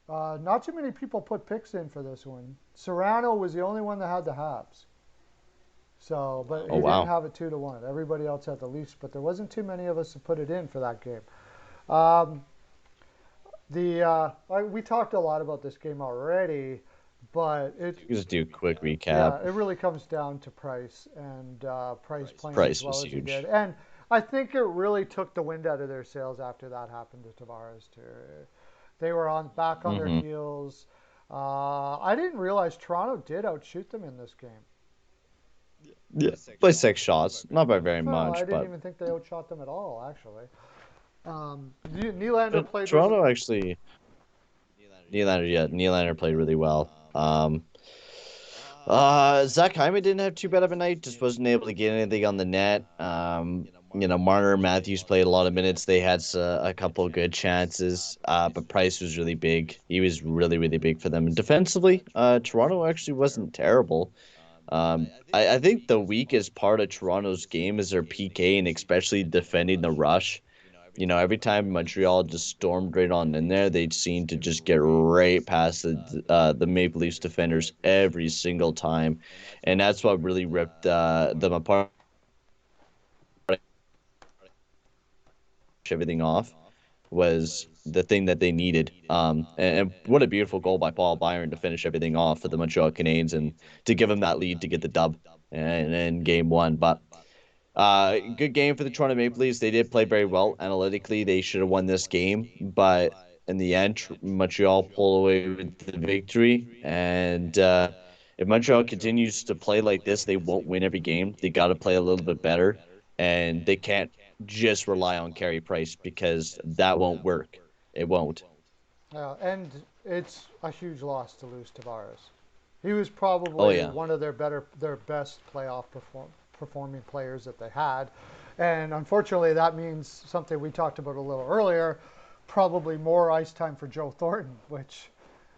Not too many people put picks in for this one. Serrano was the only one that had the Habs. So, but Oh he didn't wow. have it 2-1. Everybody else had the Leafs, but there wasn't too many of us to put it in for that game. Um, we talked a lot about this game already, but Just do a quick recap. yeah, it really comes down to Price and Price playing as Price well was as he did, huge. and I think it really took the wind out of their sails after that happened to Tavares too. They were on back on their Mm-hmm. heels. I didn't realize Toronto did outshoot them in this game. Yeah, by 6 shots, not by very Well, I much, didn't but even think they outshot them at all, actually. Nylander but played really. Toronto actually Nylander played really well. Zach Hyman didn't have too bad of a night. Just wasn't able to get anything on the net. Marner and Matthews played a lot of minutes. They had a couple of good chances. But Price was really big. He was really, really big for them. And defensively, Toronto actually wasn't terrible. I think the weakest part of Toronto's game is their PK and especially defending the rush. Every time Montreal just stormed right on in there, they'd seem to just get right past the Maple Leafs defenders every single time, and that's what really ripped them apart. Everything off was the thing that they needed. And what a beautiful goal by Paul Byron to finish everything off for the Montreal Canadiens and to give them that lead to get the dub in game one. But good game for the Toronto Maple Leafs. They did play very well analytically. They should have won this game, but in the end, Montreal pulled away with the victory. And if Montreal continues to play like this, they won't win every game. They got to play a little bit better, and they can't just rely on Carey Price because that won't work. It won't. And it's a huge loss to lose Tavares. He was Oh probably yeah. one of their best playoff performing players that they had, and unfortunately, that means something we talked about a little earlier. Probably more ice time for Joe Thornton, which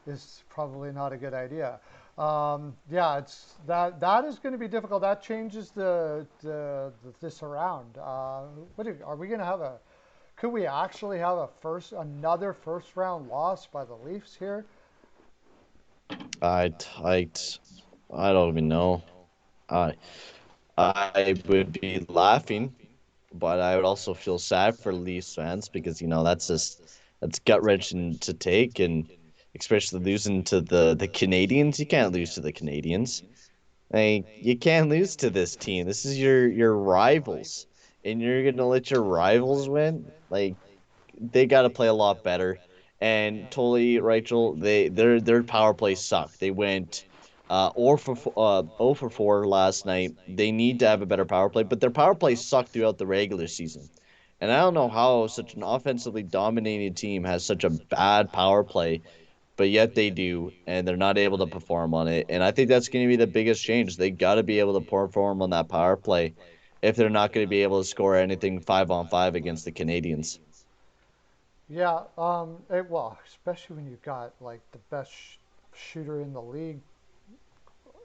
is probably not a good idea. Yeah, it's that is going to be difficult. That changes this around. Are we going to have a? Could we actually have another first round loss by the Leafs here? I I I don't even know. I I would be laughing, but I would also feel sad for Leafs fans because that's gut wrenching to take, and especially losing to the Canadians. You can't lose to the Canadians. Like you can't lose to this team. This is your rivals, and you're gonna let your rivals win. Like they got to play a lot better. And totally, Rachel, their power play sucked. They went 0 for 4 last night. They need to have a better power play, but their power play sucked throughout the regular season. And I don't know how such an offensively dominated team has such a bad power play, but yet they do, and they're not able to perform on it. And I think that's going to be the biggest change. They got to be able to perform on that power play if they're not going to be able to score anything 5-on-5 against the Canadians. Yeah, well, especially when you've got like the best shooter in the league.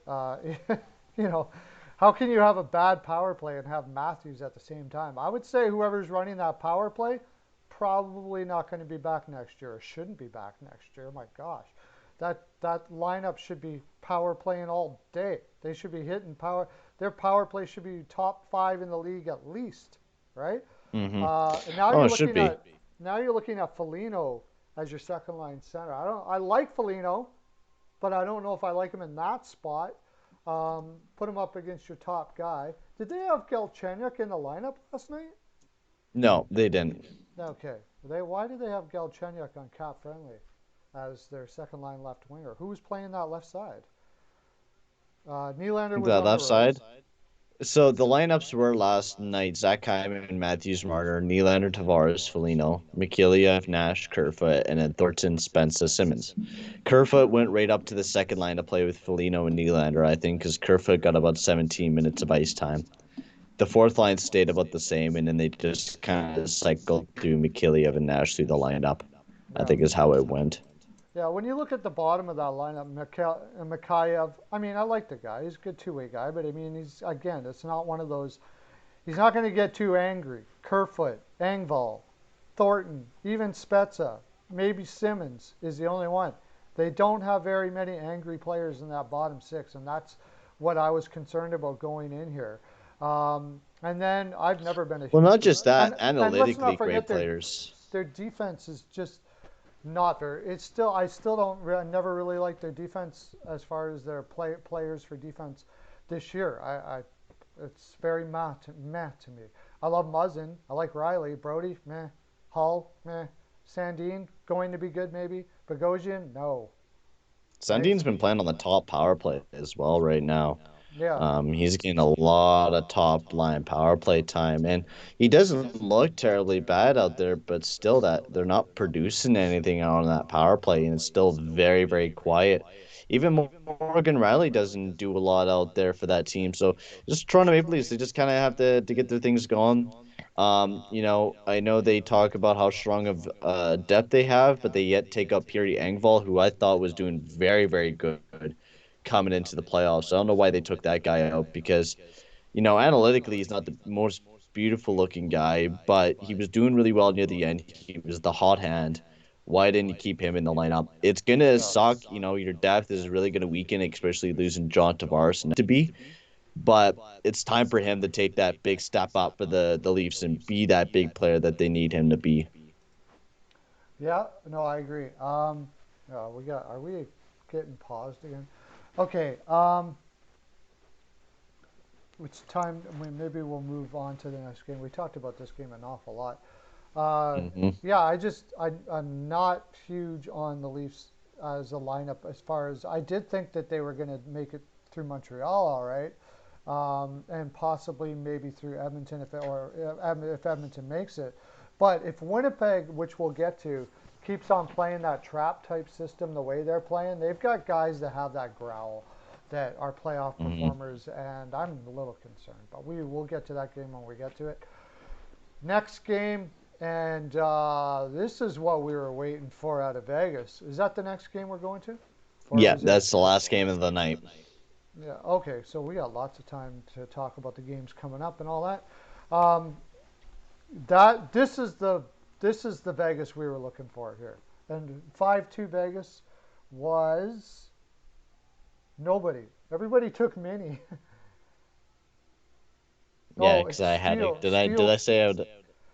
Uh, you know, how can you have a bad power play and have Matthews at the same time? I would say whoever's running that power play probably not going to be back next year or shouldn't be back next year. My gosh, that lineup should be power playing all day. They should be hitting power. Their power play should be top five in the league at least, right? Mm-hmm. And now Oh, you're it should looking be. at now you're looking at Foligno as your second line center. I like Foligno, but I don't know if I like him in that spot. Put him up against your top guy. Did they have Galchenyuk in the lineup last night? No, they didn't. Okay. Why did they have Galchenyuk on cap friendly as their second line left winger? Who was playing that left side? Nylander was The on the left road. side. So the lineups were last night: Zach Hyman, Matthews, Marner, Nylander, Tavares, Foligno, Mikheyev, Nash, Kerfoot, and then Thornton, Spencer, Simmons. Kerfoot went right up to the second line to play with Foligno and Nylander, I think, because Kerfoot got about 17 minutes of ice time. The fourth line stayed about the same, and then they just kind of cycled through Mikheyev and Nash through the lineup, I Yeah. think is how it went. Yeah, when you look at the bottom of that lineup, Mikheyev, I mean, I like the guy. He's a good two-way guy, but I mean, again, it's not one of those. He's not going to get too angry. Kerfoot, Engvall, Thornton, even Spezza, maybe Simmons is the only one. They don't have very many angry players in that bottom six, and that's what I was concerned about going in here. And then I've never been a Well, huge not just that, and let's not analytically great forget players. their defense is just not very. It's still I still don't I never really liked their defense as far as their players for defense this year. I it's very meh to me. I love Muzzin. I like Riley. Brody, meh. Hull, meh. Sandine, going to be good maybe. Bogosian, no. Right? Sundin's been playing on the top power play as well right now. Yeah. He's getting a lot of top line power play time, and he doesn't look terribly bad out there, but still that they're not producing anything on that power play, and it's still very, very quiet. Even Morgan Riley doesn't do a lot out there for that team. So just Toronto Maple Leafs, they just kind of have to get their things going. I know they talk about how strong of depth they have, but they yet take up Pierre Engvall, who I thought was doing very, very good coming into the playoffs. I don't know why they took that guy out because, analytically, he's not the most beautiful looking guy, but he was doing really well near the end. He was the hot hand. Why didn't you keep him in the lineup? It's gonna Yeah. suck. Your depth is really gonna weaken, especially losing John Tavares and to be. But it's time for him to take that big step up for the Leafs and be that big player that they need him to be. Yeah, no, I agree. Are we getting paused again? Okay, it's time. Maybe we'll move on to the next game. We talked about this game an awful lot. Hmm. Yeah, I'm not huge on the Leafs as a lineup as far as I did think that they were going to make it through Montreal, all right, and possibly maybe through Edmonton if Edmonton makes it. But if Winnipeg, which we'll get to, keeps on playing that trap type system the way they're playing, they've got guys that have that growl that are playoff Hmm. performers, and I'm a little concerned. But we will get to that game when we get to it. Next game, and this is what we were waiting for out of Vegas. Is that the next game we're going to? Or Yeah, is it? that's the last game of the night. Yeah, okay, so we got lots of time to talk about the games coming up and all that. Um, that this is the Vegas we were looking for here. And 5-2 Vegas was nobody. Everybody took mini. Yeah, Oh, because it's I had a Steel. did I say I would?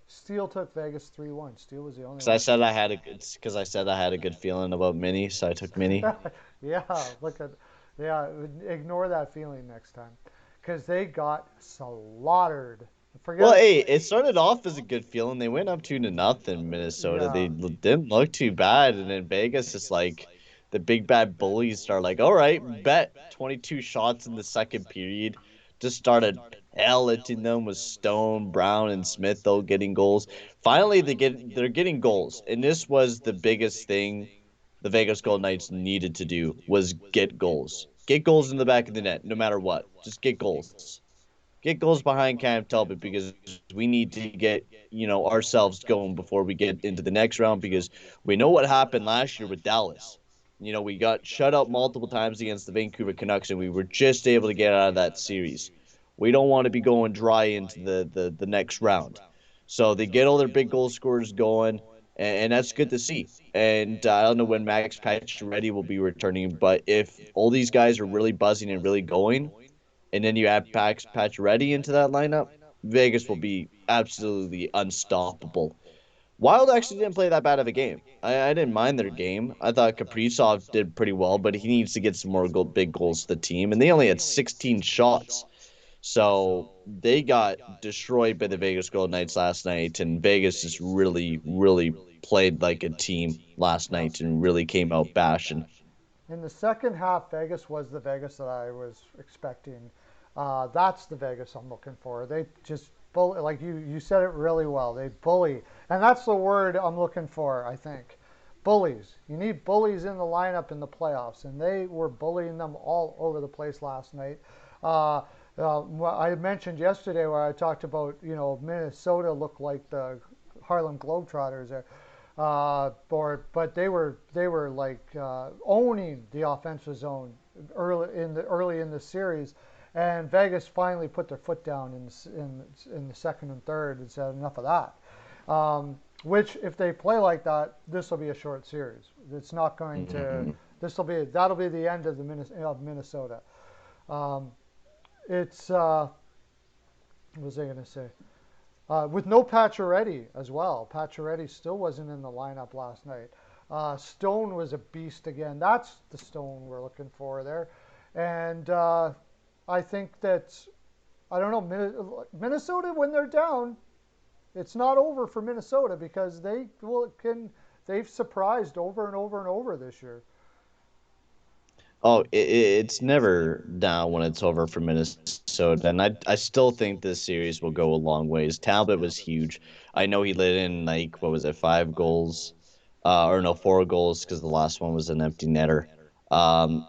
Steel took Vegas 3-1. Steel was the only Because I one. said I had a good because I said I had a good feeling about Mini, so I took Mini. Yeah, look at, yeah, ignore that feeling next time, because they got slaughtered. Well, Forget, hey, it started off as a good feeling. They went up 2-0 Minnesota. yeah, Didn't look too bad, and then Vegas is like the big bad bullies are like, all right, bet 22 shots in the second period. Just started pelleting them with Stone, Brown, and Smith though getting goals. Finally, they're getting goals, and this was the biggest thing the Vegas Golden Knights needed to do was get goals. Get goals in the back of the net, no matter what. Just get goals, get goals behind Cam Talbot because we need to get ourselves going before we get into the next round because we know what happened last year with Dallas. We got shut out multiple times against the Vancouver Canucks and we were just able to get out of that series. We don't want to be going dry into the next round. So they get all their big goal scorers going, and that's good to see. And I don't know when Max Pacioretty will be returning, but if all these guys are really buzzing and really going, and then you add Pacioretty into that lineup, Vegas will be absolutely unstoppable. Wild actually didn't play that bad of a game. I didn't mind their game. I thought Kaprizov did pretty well, but he needs to get some more big goals to the team. And they only had 16 shots. So they got destroyed by the Vegas Golden Knights last night. And Vegas just really, really played like a team last Yeah. night and really came out bashing. In the second half, Vegas was the Vegas that I was expecting. That's the Vegas I'm looking for. They just bully, like you said it really well. They bully, and that's the word I'm looking for. I think bullies. You need bullies in the lineup in the playoffs, and they were bullying them all over the place last night. Uh, I mentioned yesterday where I talked about Minnesota looked like the Harlem Globetrotters there. But they were like owning the offensive zone early in the series, and Vegas finally put their foot down in the second and third and said enough of that. Which, if they play like that, this will be a short series. It's not going to. Hmm. That'll be the end of of Minnesota. Um, it's what was I going to say? With no Pacioretty as well. Pacioretty still wasn't in the lineup last night. Stone was a beast again. That's the Stone we're looking for there. And I think that, I don't know, Minnesota, when they're down, it's not over for Minnesota because they've surprised over and over and over this year. Oh, it's never down when it's over for Minnesota, and I still think this series will go a long ways. Talbot was huge. I know he let in like what was it, 5 goals, or no, 4 goals because the last one was an empty netter.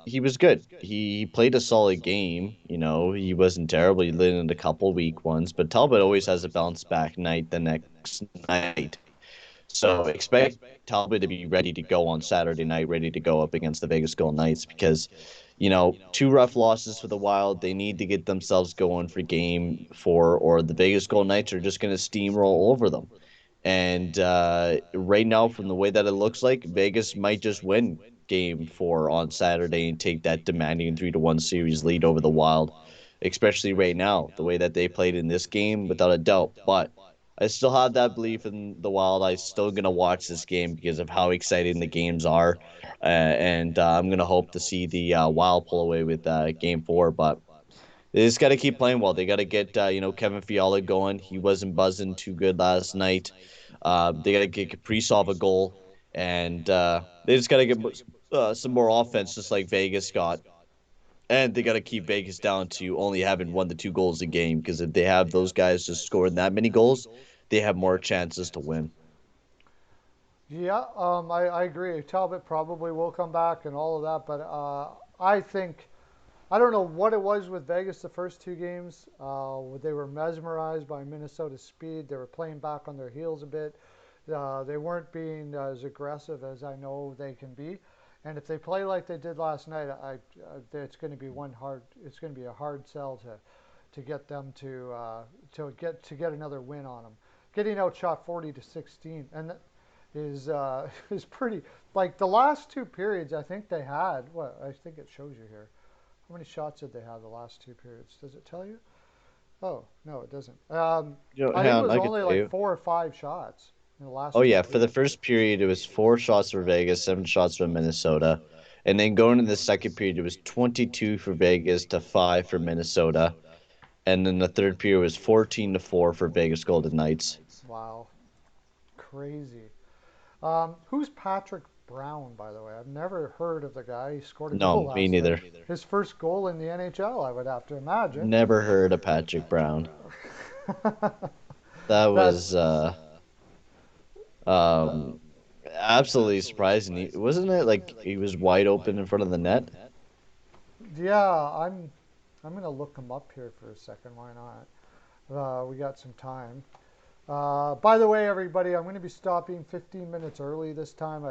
He was good. He played a solid game. You know, he wasn't terrible. He let in a couple weak ones, but Talbot always has a bounce back night the next night. So expect Talbot to be ready to go on Saturday night, ready to go up against the Vegas Golden Knights because, two rough losses for the Wild. They need to get themselves going for game four, or the Vegas Golden Knights are just going to steamroll over them. And right now, from the way that it looks like, Vegas might just win game four on Saturday and take that demanding 3-1 series lead over the Wild, especially right now, the way that they played in this game, without a doubt. But I still have that belief in the Wild. I'm still going to watch this game because of how exciting the games are. And I'm going to hope to see the Wild pull away with game four. But they just got to keep playing well. They got to get Kevin Fiala going. He wasn't buzzing too good last night. They got to get Kaprizov a goal, and they just got to get some more offense, just like Vegas got. And they got to keep Vegas down to only having 1 to 2 goals a game because if they have those guys just scoring that many goals, they have more chances to win. Yeah, I agree. Talbot probably will come back and all of that, but I think I don't know what it was with Vegas the first two games. They were mesmerized by Minnesota's speed. They were playing back on their heels a bit. They weren't being as aggressive as I know they can be. And if they play like they did last night, it's going to be one hard. It's going to be a hard sell to get them to get another win on them. Getting outshot 40-16 and is is pretty. Like the last two periods, I think they had. What I think it shows you here. How many shots did they have the last two periods? Does it tell you? Oh, no, it doesn't. I Hang think it on, was I could only tell like you. 4 or 5 shots in the Oh last two yeah, for the periods. first period it was 4 shots for Vegas, 7 shots for Minnesota, and then going into the second period it was 22 for Vegas to 5 for Minnesota, and then the third period was 14-4 for Vegas Golden Knights. Wow, crazy. Who's Patrick Brown, by the way? I've never heard of the guy. He scored a goal No, me last night. neither. His first goal in the NHL, I would have to imagine. Never heard of Patrick Brown. That That's was um absolutely surprising. Wasn't it like he was wide open in front of the net? yeah. I'm gonna look him up here for a second. Why not? We got some time. By the way, everybody, I'm going to be stopping 15 minutes early this time.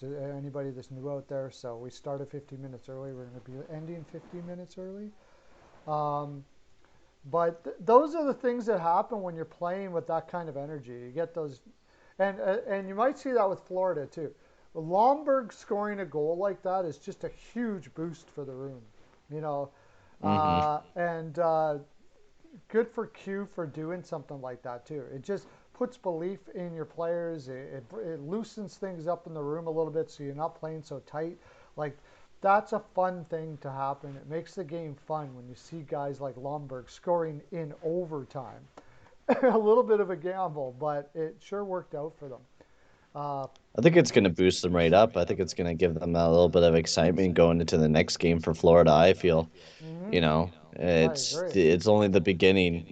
Anybody that's new out there, so we started 15 minutes early. We're going to be ending 15 minutes early. Um, but those are the things that happen when you're playing with that kind of energy. You get those, and you might see that with Florida too. Lomberg scoring a goal like that is just a huge boost for the room, you know, Mm-hmm. and good for Q for doing something like that too. It just puts belief in your players. It loosens things up in the room a little bit, so you're not playing so tight. Like that's a fun thing to happen. It makes the game fun when you see guys like Lomberg scoring in overtime. A little bit of a gamble, but it sure worked out for them. Uh, I think it's going to boost them right up. I think it's going to give them that little bit of excitement going into the next game for Florida. I feel, hmm you know, I it's agree. it's only the beginning,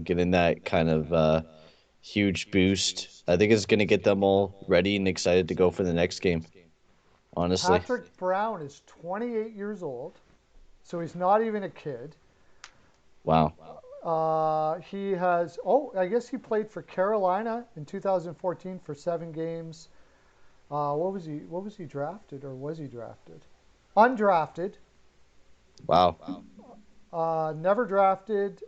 getting that kind of huge boost. I think it's going to get them all ready and excited to go for the next game, honestly. Patrick Brown is 28 years old, so he's not even a kid. Wow. He has, I guess he played for Carolina in 2014 for 7 games. What was he? What was he drafted, or was he drafted? Undrafted. Wow. Never drafted.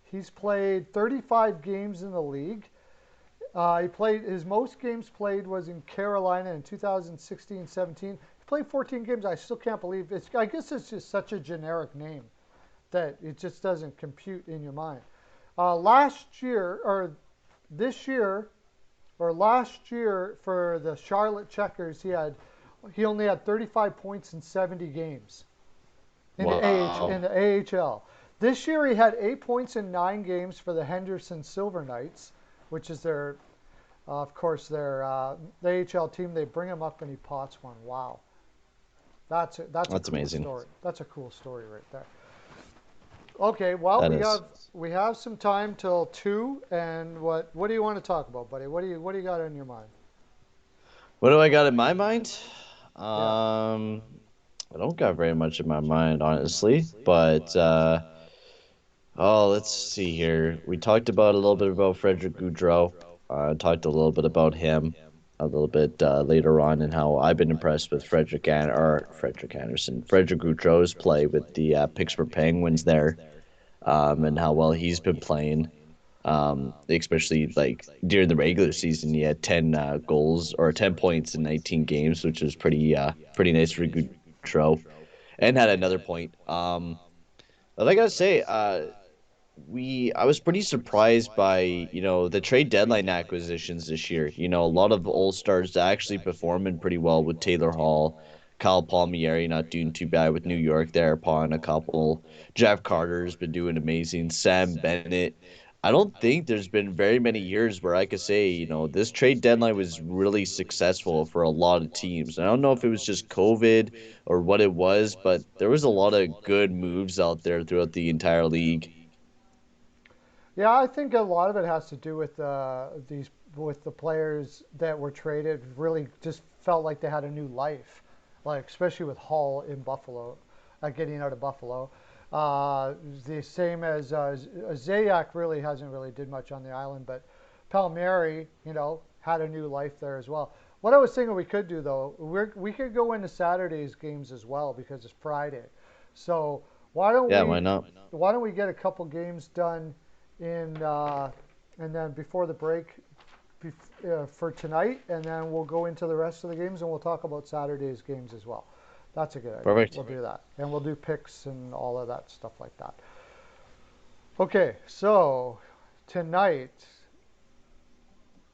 He's played 35 games in the league. He played his most games played was in Carolina in 2016-17. He played 14 games. I still can't believe it's. I guess it's just such a generic name that it just doesn't compute in your mind. Last year, or this year, or last year for the Charlotte Checkers, he only had 35 points in 70 games in Wow. the AHL. This year he had 8 points in 9 games for the Henderson Silver Knights, which is their, of course, their the AHL team. They bring him up and he pots one. Wow, that's a That's cool amazing. story. That's a cool story right there. Okay, well That we is. have some time till 2, and what do you want to talk about, buddy? What do you got in your mind? What do I got in my mind? Yeah. I don't got very much in my mind, honestly, but oh, let's see here. We talked about a little bit about Frederick Goudreau. Talked a little bit about him a little bit later on, and how I've been impressed with Frederick Anderson, Frederick Goudreau's play with the Pittsburgh Penguins there, and how well he's been playing. Especially like during the regular season, he had 10 goals or 10 points in 19 games, which was pretty nice for Goudreau, and had another point. But I gotta say, I was pretty surprised by, the trade deadline acquisitions this year. A lot of old stars actually performing pretty well with Taylor Hall, Kyle Palmieri not doing too bad with New York there upon a couple. Jeff Carter's been doing amazing. Sam Bennett. I don't think there's been very many years where I could say, this trade deadline was really successful for a lot of teams. I don't know if it was just COVID or what it was, but there was a lot of good moves out there throughout the entire league. Yeah, I think a lot of it has to do with with the players that were traded. Really, just felt like they had a new life, like especially with Hall in Buffalo, getting out of Buffalo. The same as Zayak really hasn't really did much on the island, but Palmieri, had a new life there as well. What I was thinking we could do though, we could go into Saturday's games as well because it's Friday. So why don't Yeah, we why not? why don't we get a couple games done in and then before the break for tonight, and then we'll go into the rest of the games and we'll talk about Saturday's games as well. That's a good idea. Perfect. We'll do that, and we'll do picks and all of that stuff like that. Okay, so tonight,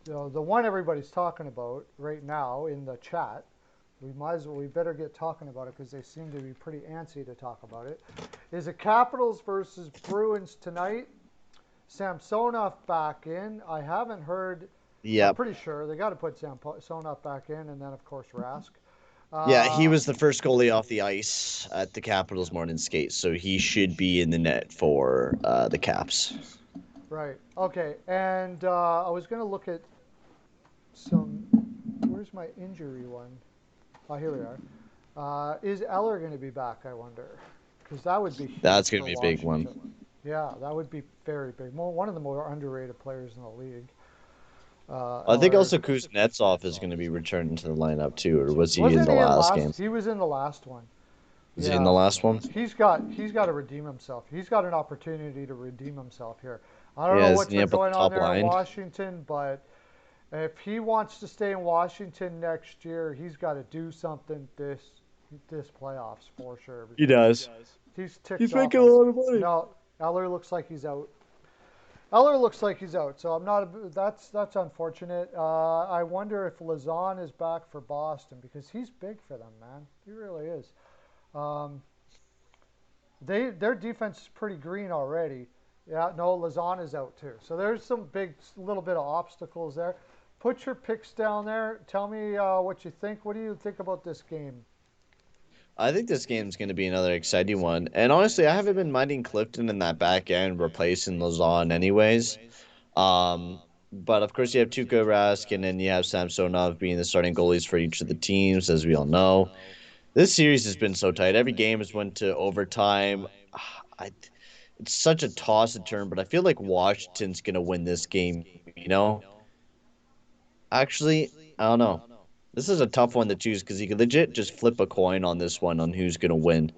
the one everybody's talking about right now in the chat, we better get talking about it because they seem to be pretty antsy to talk about it. Is the Capitals versus Bruins tonight? Samsonov back in. I haven't heard. I'm Yep. pretty sure they got to put Samsonov back in, and then of course Rask. Yeah, he Uh, was the first goalie off the ice at the Capitals morning skate, so he should be in the net for the Caps. right. Okay. And I was going to look at some. Where's my injury one? Oh, here we are. Is Eller going to be back? I wonder, because that would be huge That's gonna for be a big one. Washington. Yeah, that would be very big. One of the more underrated players in the league. I think Eller also Kuznetsov is going to be returning to the lineup too, or was he in wasn't the he in last last? game? He was in the last one. Was he in the Yeah, last one? he's got to redeem himself. He's got an opportunity to redeem himself here. I don't know Yeah, isn't what's he been up at the going on top there in line? Washington, but if he wants to stay in Washington next year, he's got to do something this playoffs for sure He because does. he's ticked He's off making a on. lot of money. No, Eller looks like he's out. Eller looks like he's out, so I'm not. That's unfortunate. I wonder if Lazan is back for Boston because he's big for them, man. He really is. Um, their defense is pretty green already. Yeah, no, Lazan is out too. So there's some big little bit of obstacles there. Put your picks down there. Tell me what you think. What do you think about this game? I think this game's going to be another exciting one. And honestly, I haven't been minding Clifton in that back end replacing Lazon anyways. But of course, you have Tuukka Rask and then you have Samsonov being the starting goalies for each of the teams, as we all know. This series has been so tight. Every game has went to overtime. I, it's such a toss and turn, but I feel like Washington's going to win this game, you know? Actually, I don't know. This is a tough one to choose because you could legit just flip a coin on this one on who's going to win,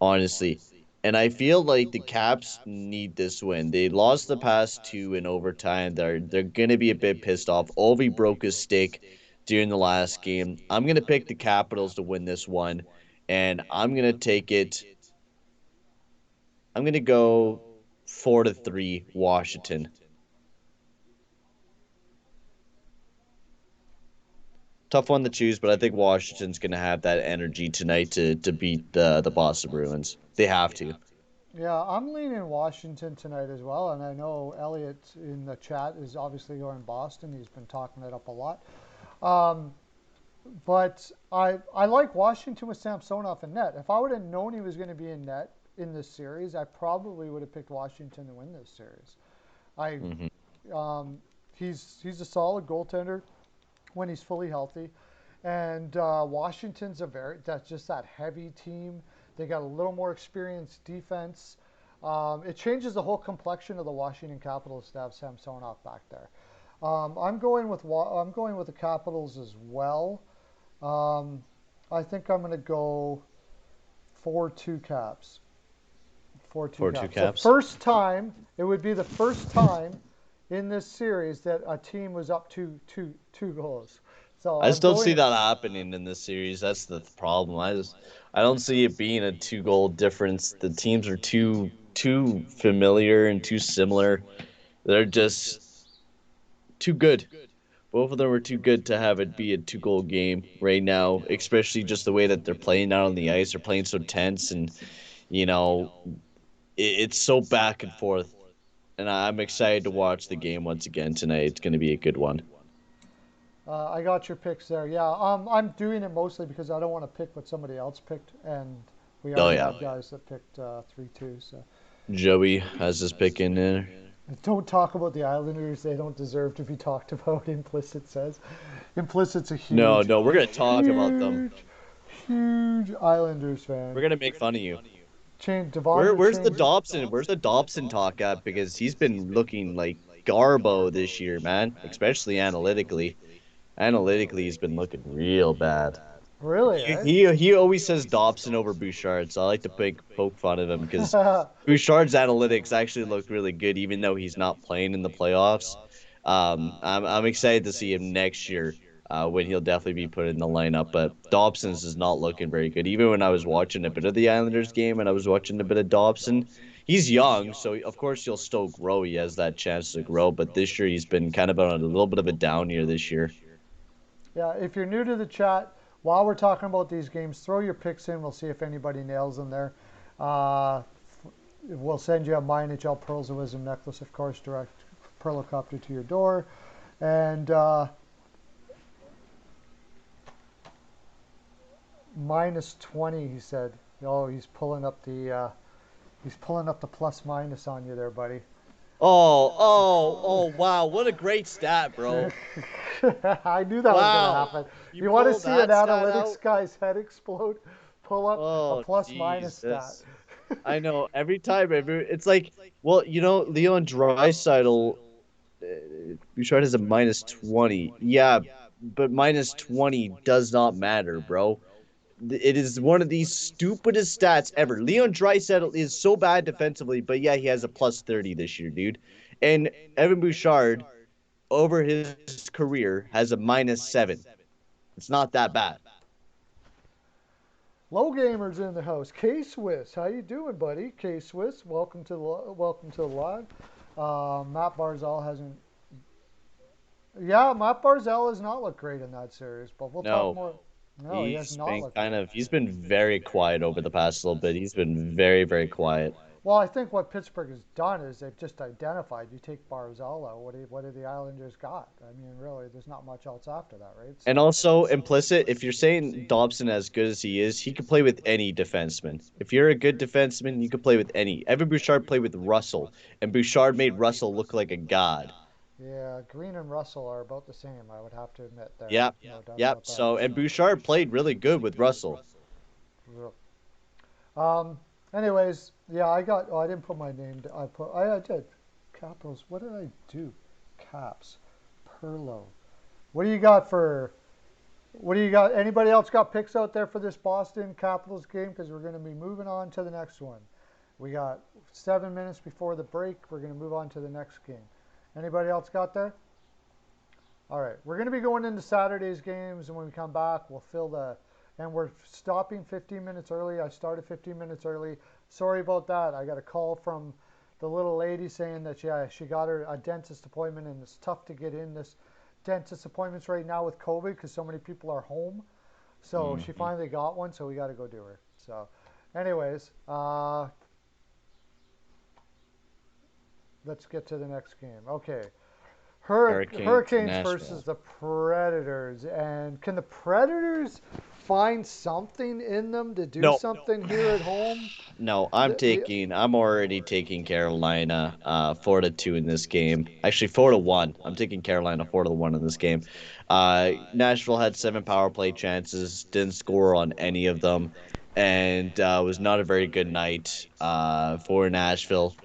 honestly. And I feel like the Caps need this win. They lost the past two in overtime. They're gonna be a bit pissed off. Ovi broke his stick during the last game. I'm gonna pick the Capitals to win this one, and I'm gonna take it. I'm gonna go 4-3 Washington. Tough one to choose, but I think Washington's gonna have that energy tonight to beat the Boston Bruins. They have to. Yeah, I'm leaning Washington tonight as well, and I know Elliot in the chat is obviously going Boston. He's been talking it up a lot. Um, but I like Washington with Samsonov in net. If I would have known he was going to be in net in this series, I probably would have picked Washington to win this series. I Hmm. he's a solid goaltender when he's fully healthy, and Washington's a very that's just that heavy team. They got a little more experienced defense. It changes the whole complexion of the Washington Capitals to have Samsonov back there. I'm going with the Capitals as well. Um, I think I'm going to go 4-2 Caps. 4-2 4-2 Caps. The Caps. first time, it would be the first time in this series that a team was up two goals. So I I'm just don't see going. that happening in this series. That's the problem. I don't see it being a 2 goal difference. The teams are too familiar and too similar. They're just too good. Both of them are too good to have it be a 2 goal game right now, especially just the way that they're playing out on the ice. They're playing so tense and you know it's so back and forth. And I'm excited to watch the game once again tonight. It's going to be a good one. I got your picks there. Yeah, I'm doing it mostly because I don't want to pick what somebody else picked, and we Oh already yeah, had guys that picked 3-2. So Joey has his pick in there. don't talk about the Islanders. They don't deserve to be talked about. Implicit says. Implicit's a No, huge, no, we're gonna talk about them. huge, huge Islanders We're fan. gonna make fun of you. Change Devon to Where's the change. Dobson? Where's the Dobson talk at? Because he's been looking like Garbo this year, man. Especially analytically. Analytically, he's been looking real bad. Really, He eh? he, he always says Dobson over Bouchard, so I like to poke fun of him because Bouchard's analytics actually look really good, even though he's not playing in the playoffs. I'm excited to see him next year when he'll definitely be put in the lineup. But Dobson's is not looking very good. Even when I was watching a bit of the Islanders game and I was watching a bit of Dobson, he's young, so of course he'll still grow. He has that chance to grow. But this year he's been kind of on a little bit of a down year this year. Yeah, if you're new to the chat, while we're talking about these games, throw your picks in. We'll see if anybody nails them there. Uh, we'll send you a My NHL Pearls of Wisdom necklace, of course, direct Perlocopter to your door. And minus 20, he said. Oh, he's pulling up the plus minus on you there, buddy. Oh, wow. What a great stat, bro. I knew that was going to Wow. happen. You You want to pulled see an that stat out? analytics guy's head explode? Pull up a Oh, plus minus stat. Jesus. I know. Every time, it's like, well, Leon Draisaitl, Bouchard has a minus 20. Yeah, but minus 20 does not matter, bro. It is one of the stupidest stats ever. Leon Draisaitl is so bad defensively, but yeah, he has a plus 30 this year, dude. And Evan Bouchard, over his career, has a minus 7. It's not that bad. Low gamers in the house. K Swiss, how you doing, buddy? K Swiss, welcome to the live. Matt Barzal hasn't. Yeah, Matt Barzal has not looked great in that series, but we'll talk No, more. No, he has he's not been looked great. he's been very quiet over the past little bit. He's been very, very quiet. Well, I think what Pittsburgh has done is they've just identified. You take Barzal out. What do the Islanders got? I mean, really, there's not much else after that, right? And So. also implicit, if you're saying Dobson as good as he could play with any defenseman. If you're a good defenseman, you could play with any. Evan Bouchard played with Russell, and Bouchard made Russell look like a god. Yeah, Green and Russell are about the same. I would have to admit there, Yep, no doubt yep. about that. So, and Bouchard played really good with Russell. Um. Anyways, yeah, I got. Oh, I didn't put my name. I did. Capitals. What did I do? Caps. Perlo. What do you got for? What do you got? Anybody else got picks out there for this Boston Capitals game? Because we're going to be moving on to the next one. We got 7 minutes before the break. We're going to move on to the next game. Anybody else got there? All right, we're going to be going into Saturday's games, and when we come back, we'll fill the. And we're stopping 15 minutes early. I started 15 minutes early. Sorry about that. I got a call from the little lady saying that she got her a dentist appointment, and it's tough to get in this dentist appointments right now with COVID because so many people are home. So she Hmm. finally got one, so we got to go do her. So, anyways, let's get to the next game. Okay, Hurricanes, Hurricanes versus Nashville. the Predators. And can the Predators find something in them to do No, something here at home? no, The I'm already taking Carolina 4-2 in this game. Actually 4-1. I'm taking Carolina 4-1 in this game. Nashville had 7 power play chances, didn't score on any of them, and was not a very good night for Nashville.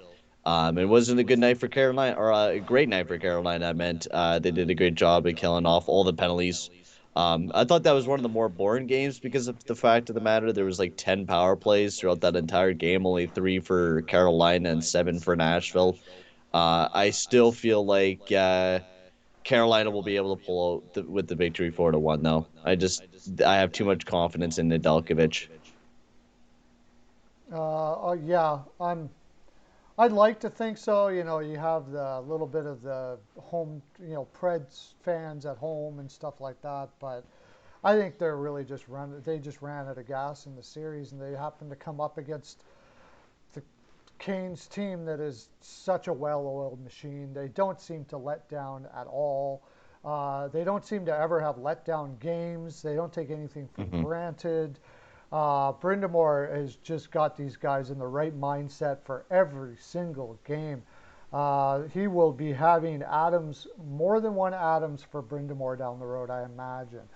It wasn't a good night for Carolina, or a great night for Carolina. I meant they did a great job of killing off all the penalties. I thought that was one of the more boring games because of the fact of the matter there was like 10 power plays throughout that entire game, only 3 for Carolina and 7 for Nashville. I still feel like Carolina will be able to pull out with the victory 4-1 though. I have too much confidence in Nedeljkovic. oh yeah, I'd like to think so. You have the little bit of the home, Preds fans at home and stuff like that, but I think they're really just run. They just ran out of gas in the series, and they happen to come up against the Canes team that is such a well-oiled machine. They don't seem to let down at all. They don't seem to ever have letdown games. They don't take anything for Hmm. granted. Brindamore has just got these guys in the right mindset for every single game. He will be having Adams, more than one Adams for Brindamore down the road, I imagine.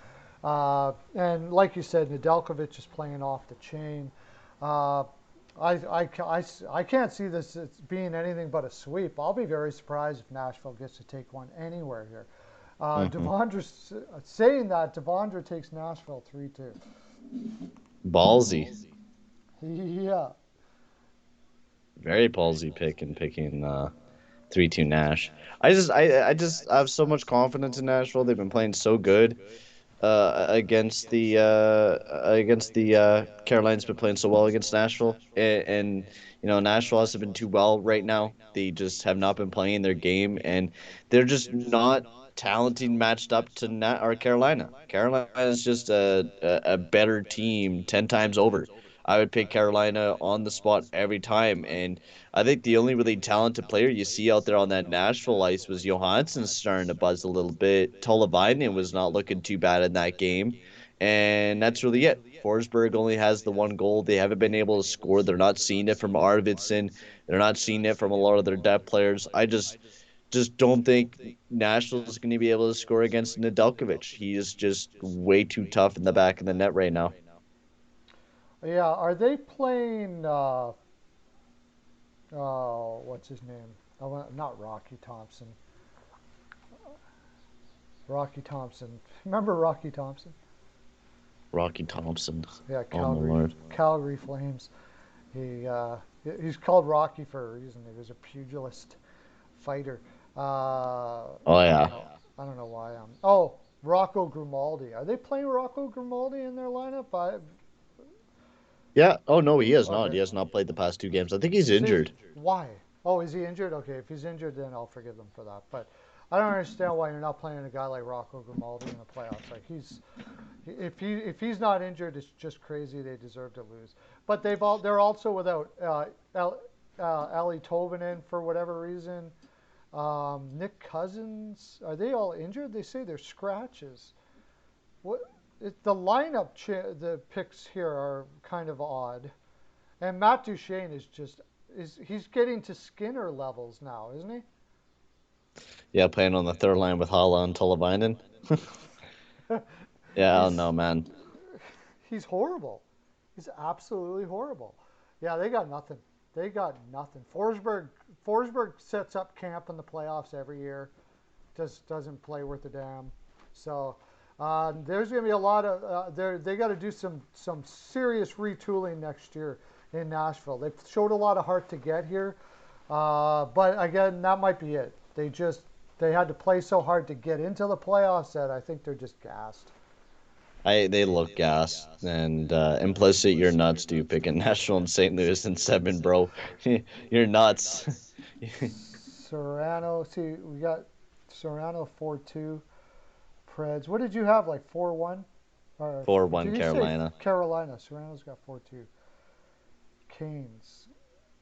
And like you said, Nedeljkovic is playing off the chain. Uh, I can't see this as being anything but a sweep. I'll be very surprised if Nashville gets to take one anywhere here. Hmm. Devondra, saying that, Devondra takes Nashville 3-2. Ballsy, Yeah. very ballsy picking 3-2 Nash. I have so much confidence in Nashville. They've been playing so good against the Carolina's been playing so well against Nashville, and Nashville hasn't been too well right now. They just have not been playing their game, and they're just not talented matched up to or Carolina. Carolina is just a better team 10 times over. I would pick Carolina on the spot every time, and I think the only really talented player you see out there on that Nashville ice was Johansson starting to buzz a little bit. Tolvainen was not looking too bad in that game, and that's really it. Forsberg only has the one goal. They haven't been able to score. They're not seeing it from Arvidsson. They're not seeing it from a lot of their depth players. I just don't think Nashville's going to be able to score against Nedeljkovic. He is just way too tough in the back of the net right now. Yeah. Are they playing? Oh, what's his name? Oh, not Rocky Thompson. Rocky Thompson. Remember Rocky Thompson? Rocky Thompson. Yeah, Oh my Calgary. lord. Calgary Flames. He he's called Rocky for a reason. He was a pugilist fighter. Oh I don't yeah. know. I don't know why I'm. Oh, Rocco Grimaldi. Are they playing Rocco Grimaldi in their lineup? Yeah. Oh no, he has not. Okay. He has not played the past 2 games. I think he's See, injured. why? Oh, is he injured? Okay, if he's injured, then I'll forgive them for that. But I don't understand why you're not playing a guy like Rocco Grimaldi in the playoffs. Like if he's not injured, it's just crazy. They deserve to lose. But they're also without Ali Tovanen for whatever reason. Nick Cousins, are they all injured? They say they're scratches. What? The the picks here are kind of odd. And Matt Duchene he's getting to Skinner levels now, isn't he? Yeah, playing on the third line with Hala and Tolvainen. Yeah, I don't he's know, man. he's horrible. He's absolutely horrible. Yeah, they got nothing. They got nothing. Forsberg sets up camp in the playoffs every year. Just doesn't play worth a damn. So there's going to be a lot of they got to do some serious retooling next year in Nashville. They showed a lot of heart to get here, but again, that might be it. They had to play so hard to get into the playoffs that I think they're just gassed. They look gas and implicit. You're nuts, dude. Picking National in St. Louis and 7, bro. You're nuts. Serrano, see, we got Serrano 4-2. Preds. What did you have? Like 4-1? Or 4-1 did you say Carolina. Carolina? Serrano's got 4-2. Canes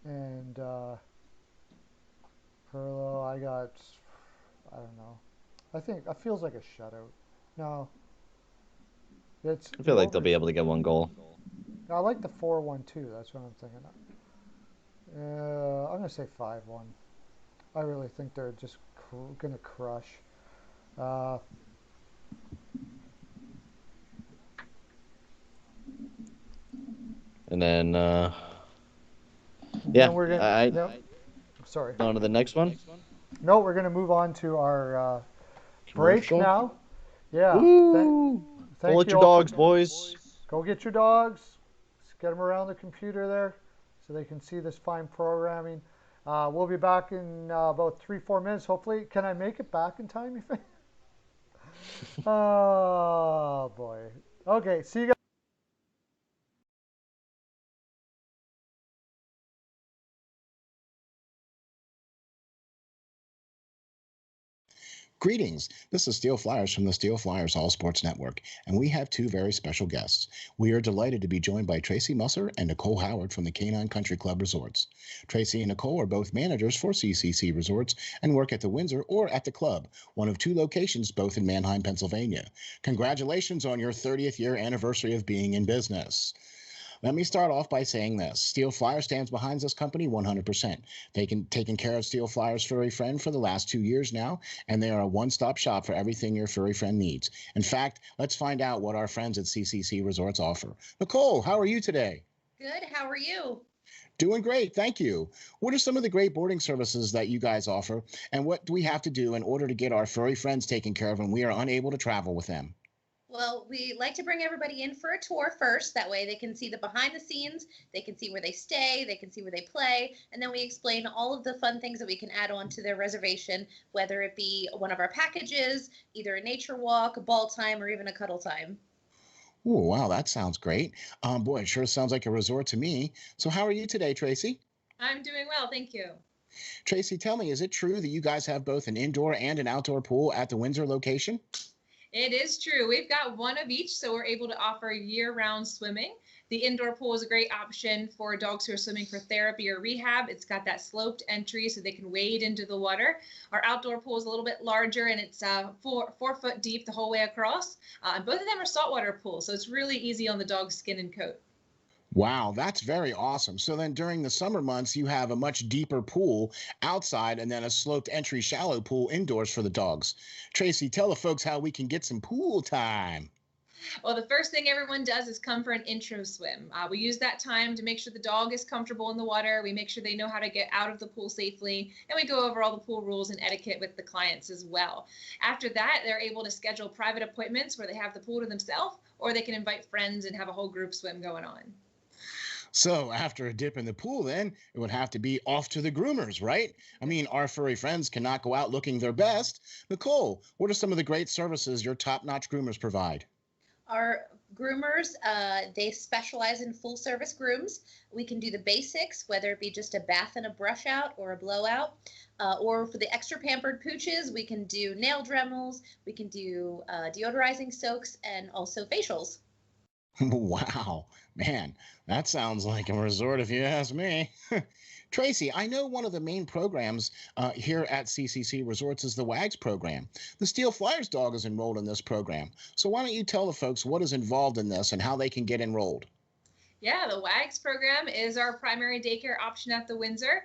and Pearlo. I don't know. I think it feels like a shutout. No, it's I the feel like they'll over. be able to get one goal. I like the 4-1 too. That's what I'm thinking. I'm gonna say 5-1. I really think they're just gonna crush. Uh, And then, then yeah, we're gonna. I No, sorry. on to the next one. No, we're gonna move on to our break Commercial. now. Yeah. Woo! Go Thank let you your all for. dogs, boys. Go get your dogs. Get them around the computer there so they can see this fine programming. We'll be back in about 3-4 minutes, hopefully. Can I make it back in time, you think? Oh, boy. Okay, see you guys. Greetings. This is Steel Flyers from the Steel Flyers All Sports Network, and we have two very special guests. We are delighted to be joined by Tracy Musser and Nicole Howard from the Canine Country Club Resorts. Tracy and Nicole are both managers for CCC Resorts and work at the Windsor or at the club, one of two locations both in Manheim, Pennsylvania. Congratulations on your 30th year anniversary of being in business. Let me start off by saying this. Steel Flyer stands behind this company 100%. Taking care of Steel Flyer's furry friend for the last 2 years now, and they are a one-stop shop for everything your furry friend needs. In fact, let's find out what our friends at CCC Resorts offer. Nicole, how are you today? Good. How are you? Doing great, thank you. What are some of the great boarding services that you guys offer, and what do we have to do in order to get our furry friends taken care of when we are unable to travel with them? Well, we like to bring everybody in for a tour first. That way they can see the behind the scenes, they can see where they stay, they can see where they play, and then we explain all of the fun things that we can add on to their reservation, whether it be one of our packages, either a nature walk, a ball time, or even a cuddle time. Oh, wow, that sounds great. Boy, it sure sounds like a resort to me. So how are you today, Tracy? I'm doing well, thank you. Tracy, tell me, is it true that you guys have both an indoor and an outdoor pool at the Windsor location? It is true. We've got one of each, so we're able to offer year-round swimming. The indoor pool is a great option for dogs who are swimming for therapy or rehab. It's got that sloped entry so they can wade into the water. Our outdoor pool is a little bit larger, and it's 4 foot deep the whole way across. And both of them are saltwater pools, so it's really easy on the dog's skin and coat. Wow, that's very awesome. So then during the summer months, you have a much deeper pool outside and then a sloped entry shallow pool indoors for the dogs. Tracy, tell the folks how we can get some pool time. Well, the first thing everyone does is come for an intro swim. We use that time to make sure the dog is comfortable in the water. We make sure they know how to get out of the pool safely, and we go over all the pool rules and etiquette with the clients as well. After that, they're able to schedule private appointments where they have the pool to themselves, or they can invite friends and have a whole group swim going on. So after a dip in the pool, then it would have to be off to the groomers, right? I mean, our furry friends cannot go out looking their best. Nicole, what are some of the great services your top-notch groomers provide? Our Groomers, they specialize in full service grooms. We can do the basics, whether it be just a bath and a brush out or a blowout. Or for the extra pampered pooches, we can do nail dremels, we can do deodorizing soaks, and also facials. Wow, man, that sounds like a resort if you ask me. Tracy, I know one of the main programs here at CCC Resorts is the WAGS program. The Steel Flyers dog is enrolled in this program. So why don't you tell the folks what is involved in this and how they can get enrolled? Yeah, the WAGS program is our primary daycare option at the Windsor.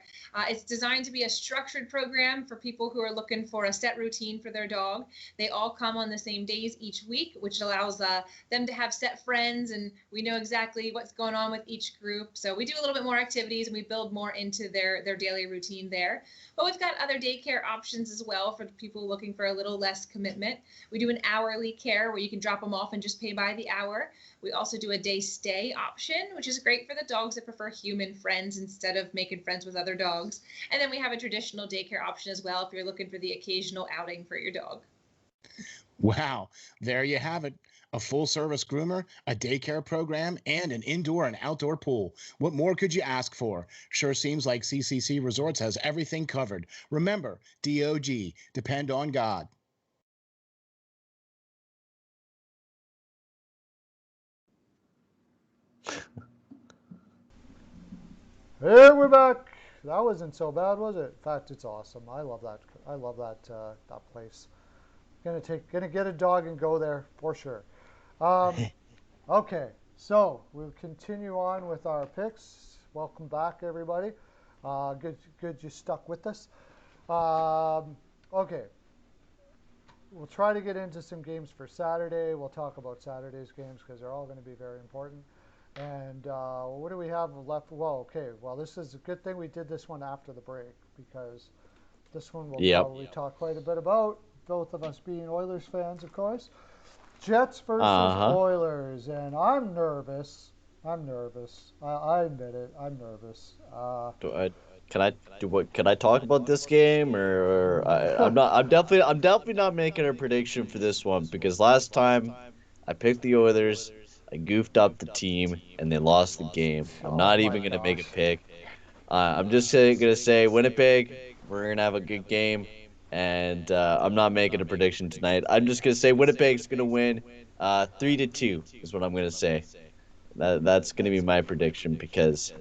It's designed to be a structured program for people who are looking for a set routine for their dog. They all come on the same days each week, which allows them to have set friends, and we know exactly what's going on with each group. So we do a little bit more activities and we build more into their daily routine there. But we've got other daycare options as well for people looking for a little less commitment. We do an hourly care where you can drop them off and just pay by the hour. We also do a day stay option, which is great for the dogs that prefer human friends instead of making friends with other dogs. And then we have a traditional daycare option as well if you're looking for the occasional outing for your dog. Wow, there you have it. A full service groomer, a daycare program, and an indoor and outdoor pool. What more could you ask for? Sure seems like CCC Resorts has everything covered. Remember, DOG, depend on God. Hey, we're back. That wasn't so bad, was it? In fact, it's awesome. I love that. I love that place. Gonna get a dog and go there for sure. Um, okay, so we'll continue on with our picks. Welcome back, everybody. Good you stuck with us. Okay, we'll try to get into some games for Saturday. We'll talk about Saturday's games because they're all going to be very important. And what do we have left? Well, okay. Well, this is a good thing we did this one after the break because this one we'll Yep. probably talk quite a bit about. Both of us being Oilers fans, of course. Jets versus Uh-huh. Oilers, and I'm nervous. I'm nervous. I admit it. I'm nervous. Do I, can I do what? Can I talk about this game, or I'm not? I'm definitely not making a prediction for this one because last time I picked the Oilers, I goofed up the team and they lost the game. I'm Oh not my even gonna make a gosh. pick. I'm just gonna say Winnipeg. We're gonna have a good game, and I'm not making a prediction tonight. I'm just gonna say Winnipeg's gonna win. 3-2 is what I'm gonna say. That's gonna be my prediction because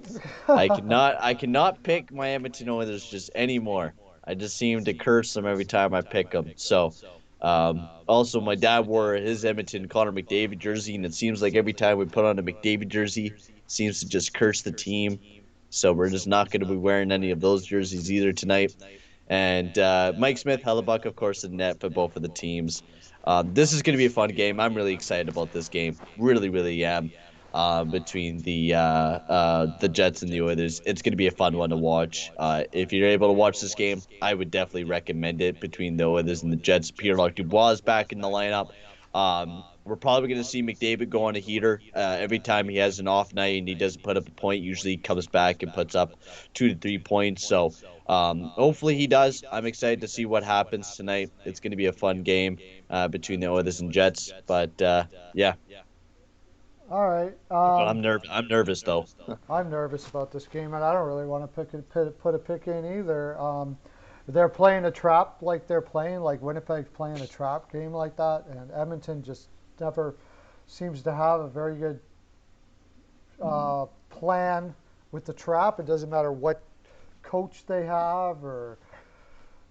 I cannot pick my Edmonton Oilers just anymore. I just seem to curse them every time I pick them. So, also my dad wore his Edmonton Connor McDavid jersey, and it seems like every time we put on a McDavid jersey, seems to just curse the team. So we're just not going to be wearing any of those jerseys either tonight. And Mike Smith, Hellebuck, of course, in net for both of the teams. This is going to be a fun game. I'm really excited about this game. Really, really am. Between the Jets and the Oilers, it's going to be a fun one to watch. If you're able to watch this game, I would definitely recommend it. Between the Oilers and the Jets, Pierre Dubois is back in the lineup. We're probably going to see McDavid go on a heater every time he has an off night and he doesn't put up a point. Usually, he comes back and puts up 2 to 3 points. So hopefully he does. I'm excited to see what happens tonight. It's going to be a fun game between the Oilers and Jets. But yeah, All right. but I'm nervous though. I'm nervous about this game, and I don't really want to put a pick in either. They're playing a trap like they're playing, like Winnipeg's playing a trap game like that, and Edmonton just never seems to have a very good plan with the trap. It doesn't matter what coach they have, or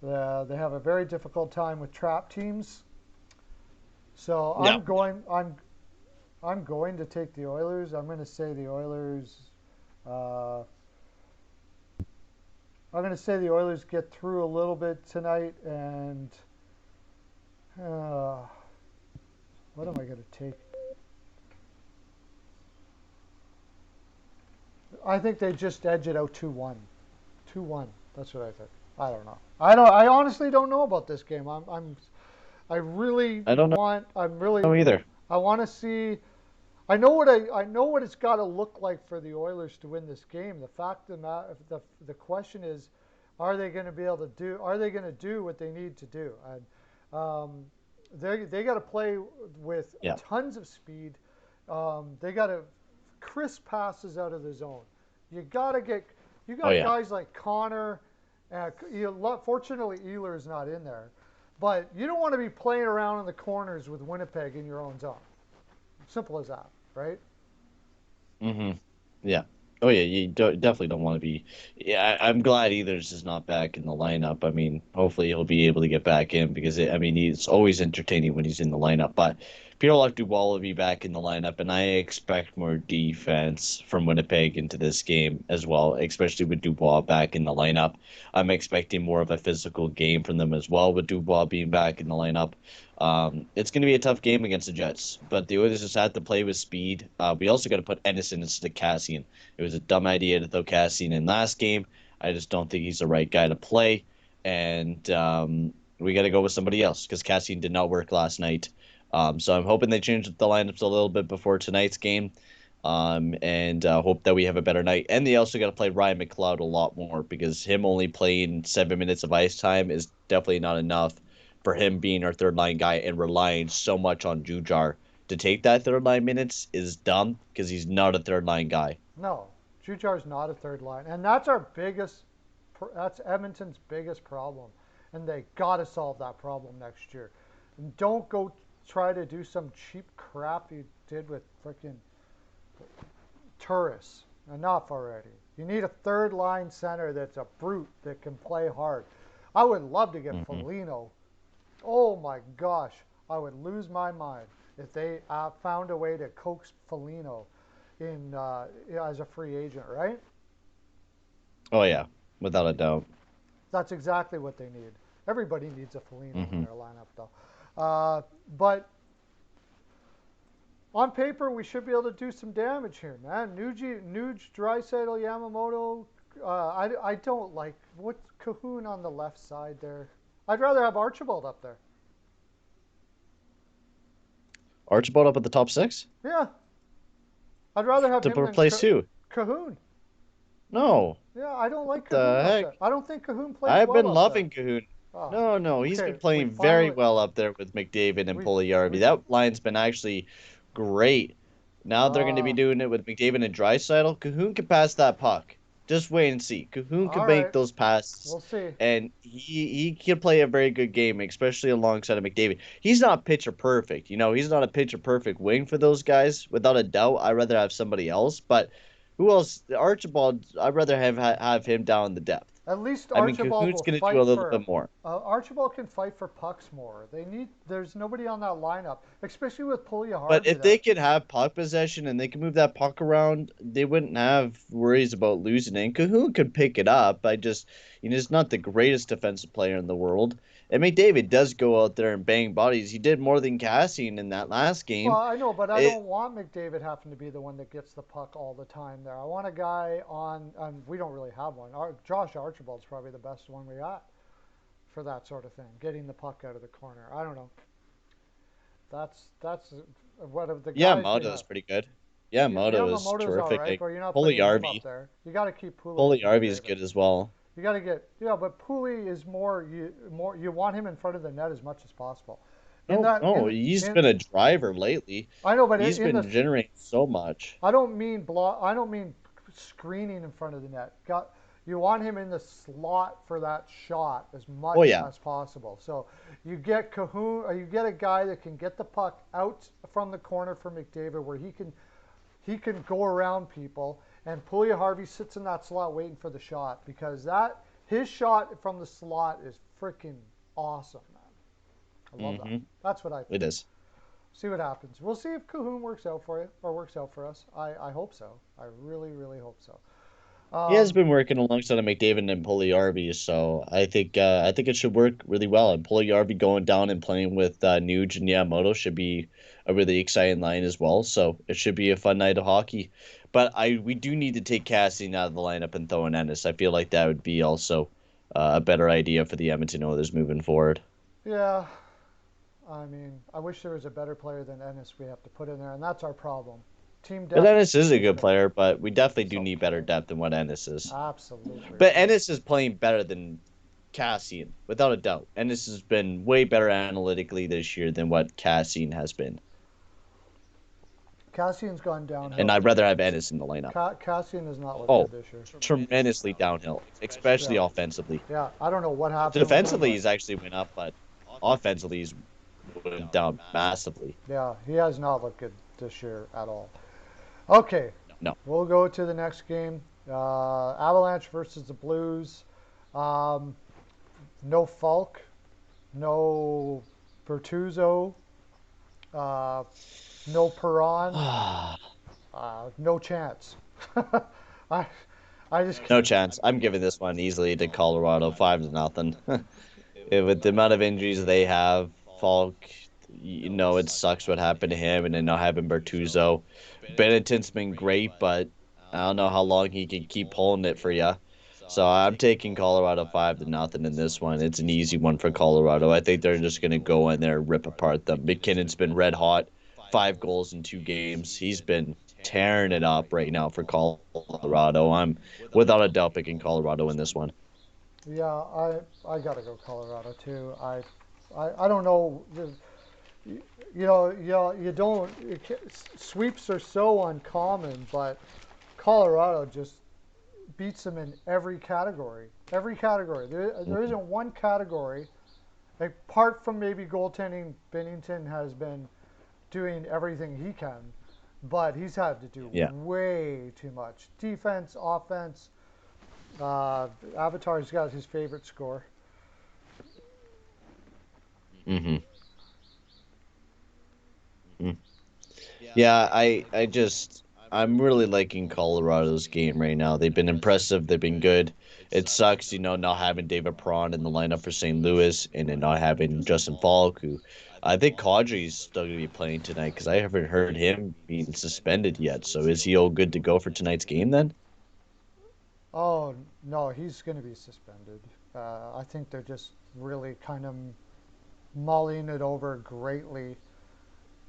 they have a very difficult time with trap teams. So Yeah. I'm going to take the Oilers. I'm going to say the Oilers. Uh, I'm going to say the Oilers get through a little bit tonight, and uh, what am I going to take? I think they just edge it out 2-1. 2-1. That's what I think. I don't know. I honestly don't know about this game. I really I don't want. I'm really. know either. I want to see. I know what it's got to look like for the Oilers to win this game. The fact of the question is, are they going to be able to do? Are they going to do what they need to do? And they got to play with Yeah. tons of speed. They got to crisp passes out of the zone. You got to get. You Oh got yeah. guys like Connor. Fortunately, Ehlers is not in there, but you don't want to be playing around in the corners with Winnipeg in your own zone. Simple as that, right? Hmm. Yeah. Oh yeah, definitely don't want to be. Yeah, I'm glad Ehlers is not back in the lineup. I mean, hopefully he'll be able to get back in because I mean, he's always entertaining when he's in the lineup. But Pearlo Dubois will be back in the lineup, and I expect more defense from Winnipeg into this game as well, especially with Dubois back in the lineup. I'm expecting more of a physical game from them as well with Dubois being back in the lineup. It's going to be a tough game against the Jets, but the Oilers just have to play with speed. We also got to put Edison instead of Cassian. It was a dumb idea to throw Cassian in last game. I just don't think he's the right guy to play, and we got to go with somebody else because Cassian did not work last night. So I'm hoping they change the lineups a little bit before tonight's game, and hope that we have a better night. And they also got to play Ryan McLeod a lot more because him only playing 7 minutes of ice time is definitely not enough for him being our third line guy and relying so much on Jujar to take that third line minutes is dumb because he's not a third line guy. No, Jujar's not a third line, and that's our biggest. That's Edmonton's biggest problem, and they got to solve that problem next year. And don't go try to do some cheap crap you did with freaking Turris. Enough already. You need a third line center that's a brute that can play hard. I would love to get Hmm. Foligno. Oh my gosh, I would lose my mind if they found a way to coax Foligno in as a free agent, right? Oh yeah, without a doubt. That's exactly what they need. Everybody needs a Foligno in Hmm. their lineup, though. But on paper, we should be able to do some damage here, man. Nuge, Draisaitl, Yamamoto. I don't like what Cahoon on the left side there. I'd rather have Archibald up there. Archibald up at the top six Yeah, I'd rather have to him than replace who? Cahoon. No. Yeah, I don't like What Cahoon the up heck? there. I don't think Cahoon plays I've well been up there. loving Cahoon. Oh, No, no, he's okay. been We playing very finally well up there with McDavid and we Puljujärvi. we That line's been actually great. Now they're going to be ah doing it with McDavid and Draisaitl. Cahoon can pass that puck. Just wait and see. Cahoon can all make right. those passes, We'll see. and he can play a very good game, especially alongside of McDavid. He's not pitcher perfect. He's not a pitcher perfect wing for those guys. Without a doubt, I'd rather have somebody else. But who else? Archibald, I'd rather have him down in the depth. At least I mean, Archibald Cahoon's will going to do a fight little for. bit more. Archibald can fight for pucks more. They need. There's nobody on that lineup, especially with But Puljujärvi if there. they could have puck possession and they could move that puck around, they wouldn't have worries about losing it. And Cahoon could pick it up. He's not the greatest defensive player in the world. And McDavid does go out there and bang bodies. He did more than Cassian in that last Well, game. I know, but I It, don't want McDavid having to be the one that gets the puck all the time there. I want a guy on. We don't really have one. Josh Archibald's probably the best one we got for that sort of thing, getting the puck out of the corner. I don't know. That's what of the yeah, guys we Moto is have. pretty good. Yeah, Moto is Yamamoto's all terrific. right, Like, but you're not putting him up Puljujärvi. there. You got to keep Pula with Puljujärvi is McDavid. good as well. You got to get but Pooley is more. You want him in front of the net as much as possible. In No, that no, he's in been a driver lately. I know, but He's in the been generating so much. I don't mean screening in front of the net. You want him in the slot for that shot as Oh much yeah. as possible. So you get Cahoon, or you get a guy that can get the puck out from the corner for McDavid, where he can go around people, and Puljujärvi sits in that slot waiting for the shot because his shot from the slot is freaking awesome, man. I love that. Hmm. That's what I It think. is. See what happens. We'll see if Cahoon works out for you or works out for us. I hope so. I really, really hope so. He has Um, been working alongside of McDavid and Puljujärvi, so I think it should work really well. And Puljujärvi going down and playing with Nuge and Yamamoto should be a really exciting line as well. So it should be a fun night of hockey. But we do need to take Cassian out of the lineup and throw in Ennis. I feel like that would be also a better idea for the Edmonton Oilers moving forward. yeah, I mean, I wish there was a better player than Ennis we have to put in there, and that's our problem. Team But depth Ennis is a isn't good it? player, but we definitely do So need better plain. depth than what Ennis is. Absolutely. But Ennis is playing better than Cassian, without a doubt. Ennis has been way better analytically this year than what Cassian has been. Cassian's gone and downhill. I'd rather have Ennis in the lineup. Cassian has not looked Oh, good this year. tremendously downhill, especially Yeah, offensively. yeah. I don't know what happened with him, Defensively, but he's actually went up, but offensively, he's went down massively. yeah, he has not looked good this year at all. Okay, No. we'll go to the next game. Avalanche versus the Blues. Um, no Falk, no Bertuzzo, uh, no Perron, no chance. I, I just No chance. I'm giving this one easily to Colorado, 5-0. With the amount of injuries they have, Falk, it sucks what happened to him, and then not having Bertuzzo. Benetton's been great, but I don't know how long he can keep pulling it for you. So I'm taking Colorado 5-0 in this one. It's an easy one for Colorado. I think they're just gonna go in there and rip apart them. McKinnon's been red hot, 5 goals in 2 games. He's been tearing it up right now for Colorado. I'm without a doubt picking Colorado in this one. Yeah, I gotta go Colorado too. I don't know. You don't. Sweeps are so uncommon, but Colorado just beats them in every category. Every category. There isn't one category, apart from maybe goaltending. Bennington has been doing everything he can, but he's had to do Yeah. way too much. Defense, offense. Avatar's got his favorite score. Mm-hmm. Yeah, I'm really liking Colorado's game right now. They've been impressive. They've been good. It sucks, not having David Perron in the lineup for St. Louis and then not having Justin Falk, who I think Kadri's still going to be playing tonight because I haven't heard him being suspended yet. So is he all good to go for tonight's game then? Oh no, he's going to be suspended. I think they're just really kind of mulling it over greatly.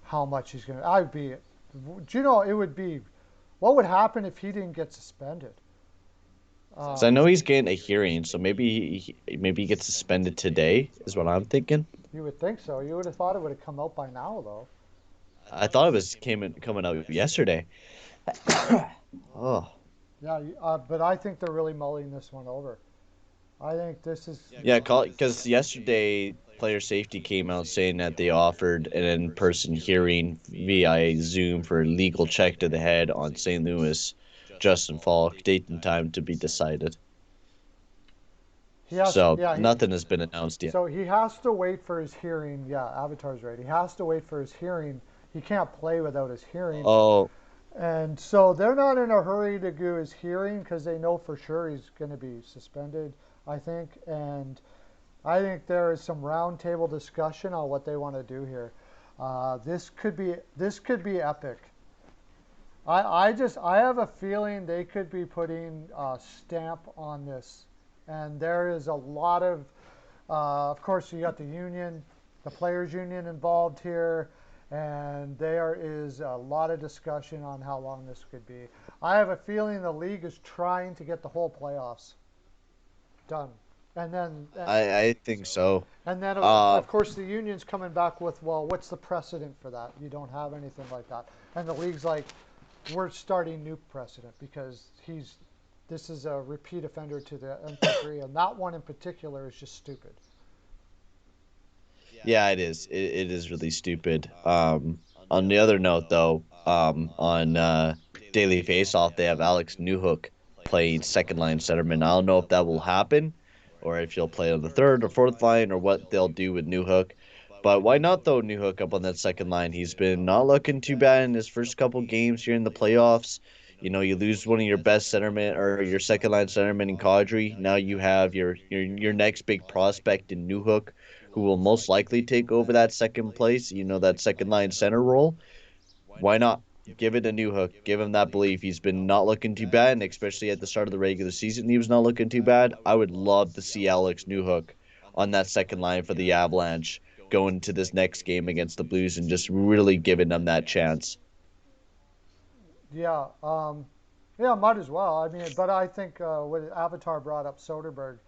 How much he's going to? I'd be. Do you know it would be? What would happen if he didn't get suspended? So I Um, know he's getting a hearing, so maybe he gets suspended today, is what I'm thinking. you would think so. You would have thought it would have come out by now, though. I thought it was coming out yesterday. Oh. Yeah, but I think they're really mulling this one over. I think this is. Yeah, because yesterday player safety came out saying that they offered an in-person hearing via Zoom for a legal check to the head on St. Louis, Justin Falk, date and time to be decided. He has. So Yeah. nothing has been announced yet. So he has to wait for his hearing. Yeah, Avatar's right. He has to wait for his hearing. He can't play without his hearing. Oh, And so they're not in a hurry to do his hearing because they know for sure he's going to be suspended, I think. And I think there is some roundtable discussion on what they want to do here. This could be epic. I have a feeling they could be putting a stamp on this, and there is a lot of course, you got the union, the players union involved here, and there is a lot of discussion on how long this could be. I have a feeling the league is trying to get the whole playoffs done, and then I think so. and then Uh, of course the union's coming back with, well, what's the precedent for that? You don't have anything like that, and the league's like, we're starting new precedent because this is a repeat offender to the nth degree, and that one in particular is just stupid. yeah, it is. It is really stupid. On the other note, though, on Daily Faceoff, they have Alex Newhook playing second line centerman. I don't know if that will happen, or if he'll play on the third or fourth line, or what they'll do with Newhook. But why not throw Newhook up on that second line? He's been not looking too bad in his first couple games here in the playoffs. You lose one of your best centermen or your second line centerman in Kadri. Now you have your next big prospect in Newhook, who will most likely take over that second place, that second line center role. Why not? Give it a Newhook. Give him that belief. He's been not looking too bad, and especially at the start of the regular season, he was not looking too bad. I would love to see Alex Newhook on that second line for the Avalanche going to this next game against the Blues and just really giving them that chance. Yeah, yeah, might as well. I mean, but I think when Avatar brought up Soderberg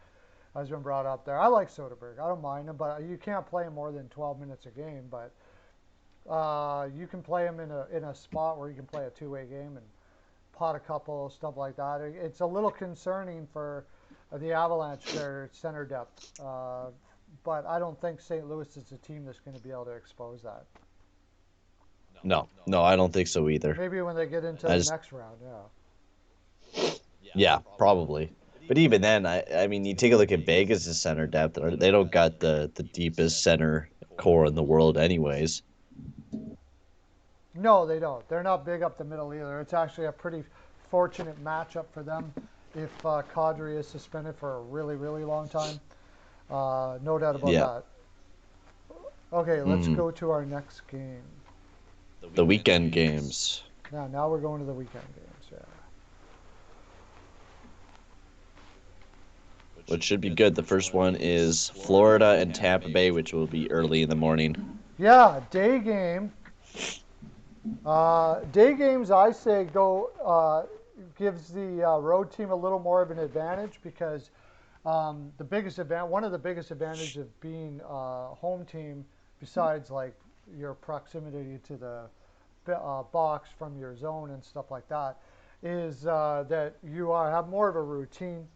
has been brought up there. I like Soderberg. I don't mind him, but you can't play him more than 12 minutes a game. But You can play him in a spot where you can play a two-way game and pot a couple stuff like that. It's a little concerning for the Avalanche their center depth, but I don't think St. Louis is a team that's going to be able to expose that. No, I don't think so either. Maybe when they get into I the just, next round, yeah. yeah, probably. But even then, I mean, you take a look at Vegas' center depth. They don't got the deepest center core in the world, anyways. No, they don't. They're not big up the middle either. It's actually a pretty fortunate matchup for them if Kadri is suspended for a really, really long time. No doubt about Yeah. that. Okay, let's Mm. go to our next game. The weekend games, Now we're going to the weekend games. Yeah. which should be good. The first one is Florida and Tampa Bay, which will be early in the morning. Yeah, day game. Day games, I say, gives the road team a little more of an advantage because one of the biggest advantages of being a home team, besides like your proximity to the box from your zone and stuff like that, is that you have more of a routine.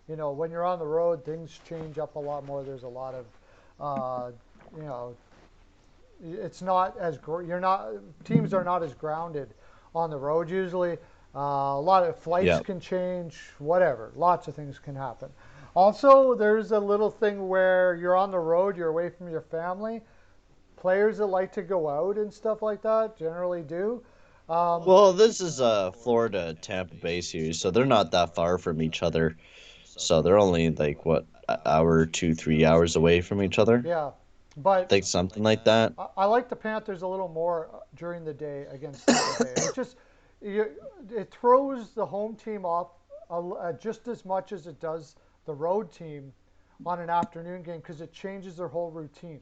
You know, when you're on the road, things change up a lot more. There's a lot of, you know, it's not as you're not teams are not as grounded on the road usually. A lot of flights Yeah. can change, whatever. Lots of things can happen. Also, there's a little thing where you're on the road, you're away from your family. Players that like to go out and stuff like that generally do. Well, this is a Florida Tampa Bay series, so they're not that far from each other. So they're only like what, an hour, 2, 3 hours away from each other. Yeah, I but think something like that. I like the Panthers a little more during the day against Tampa Bay. You, it throws the home team off just as much as it does the road team on an afternoon game because it changes their whole routine,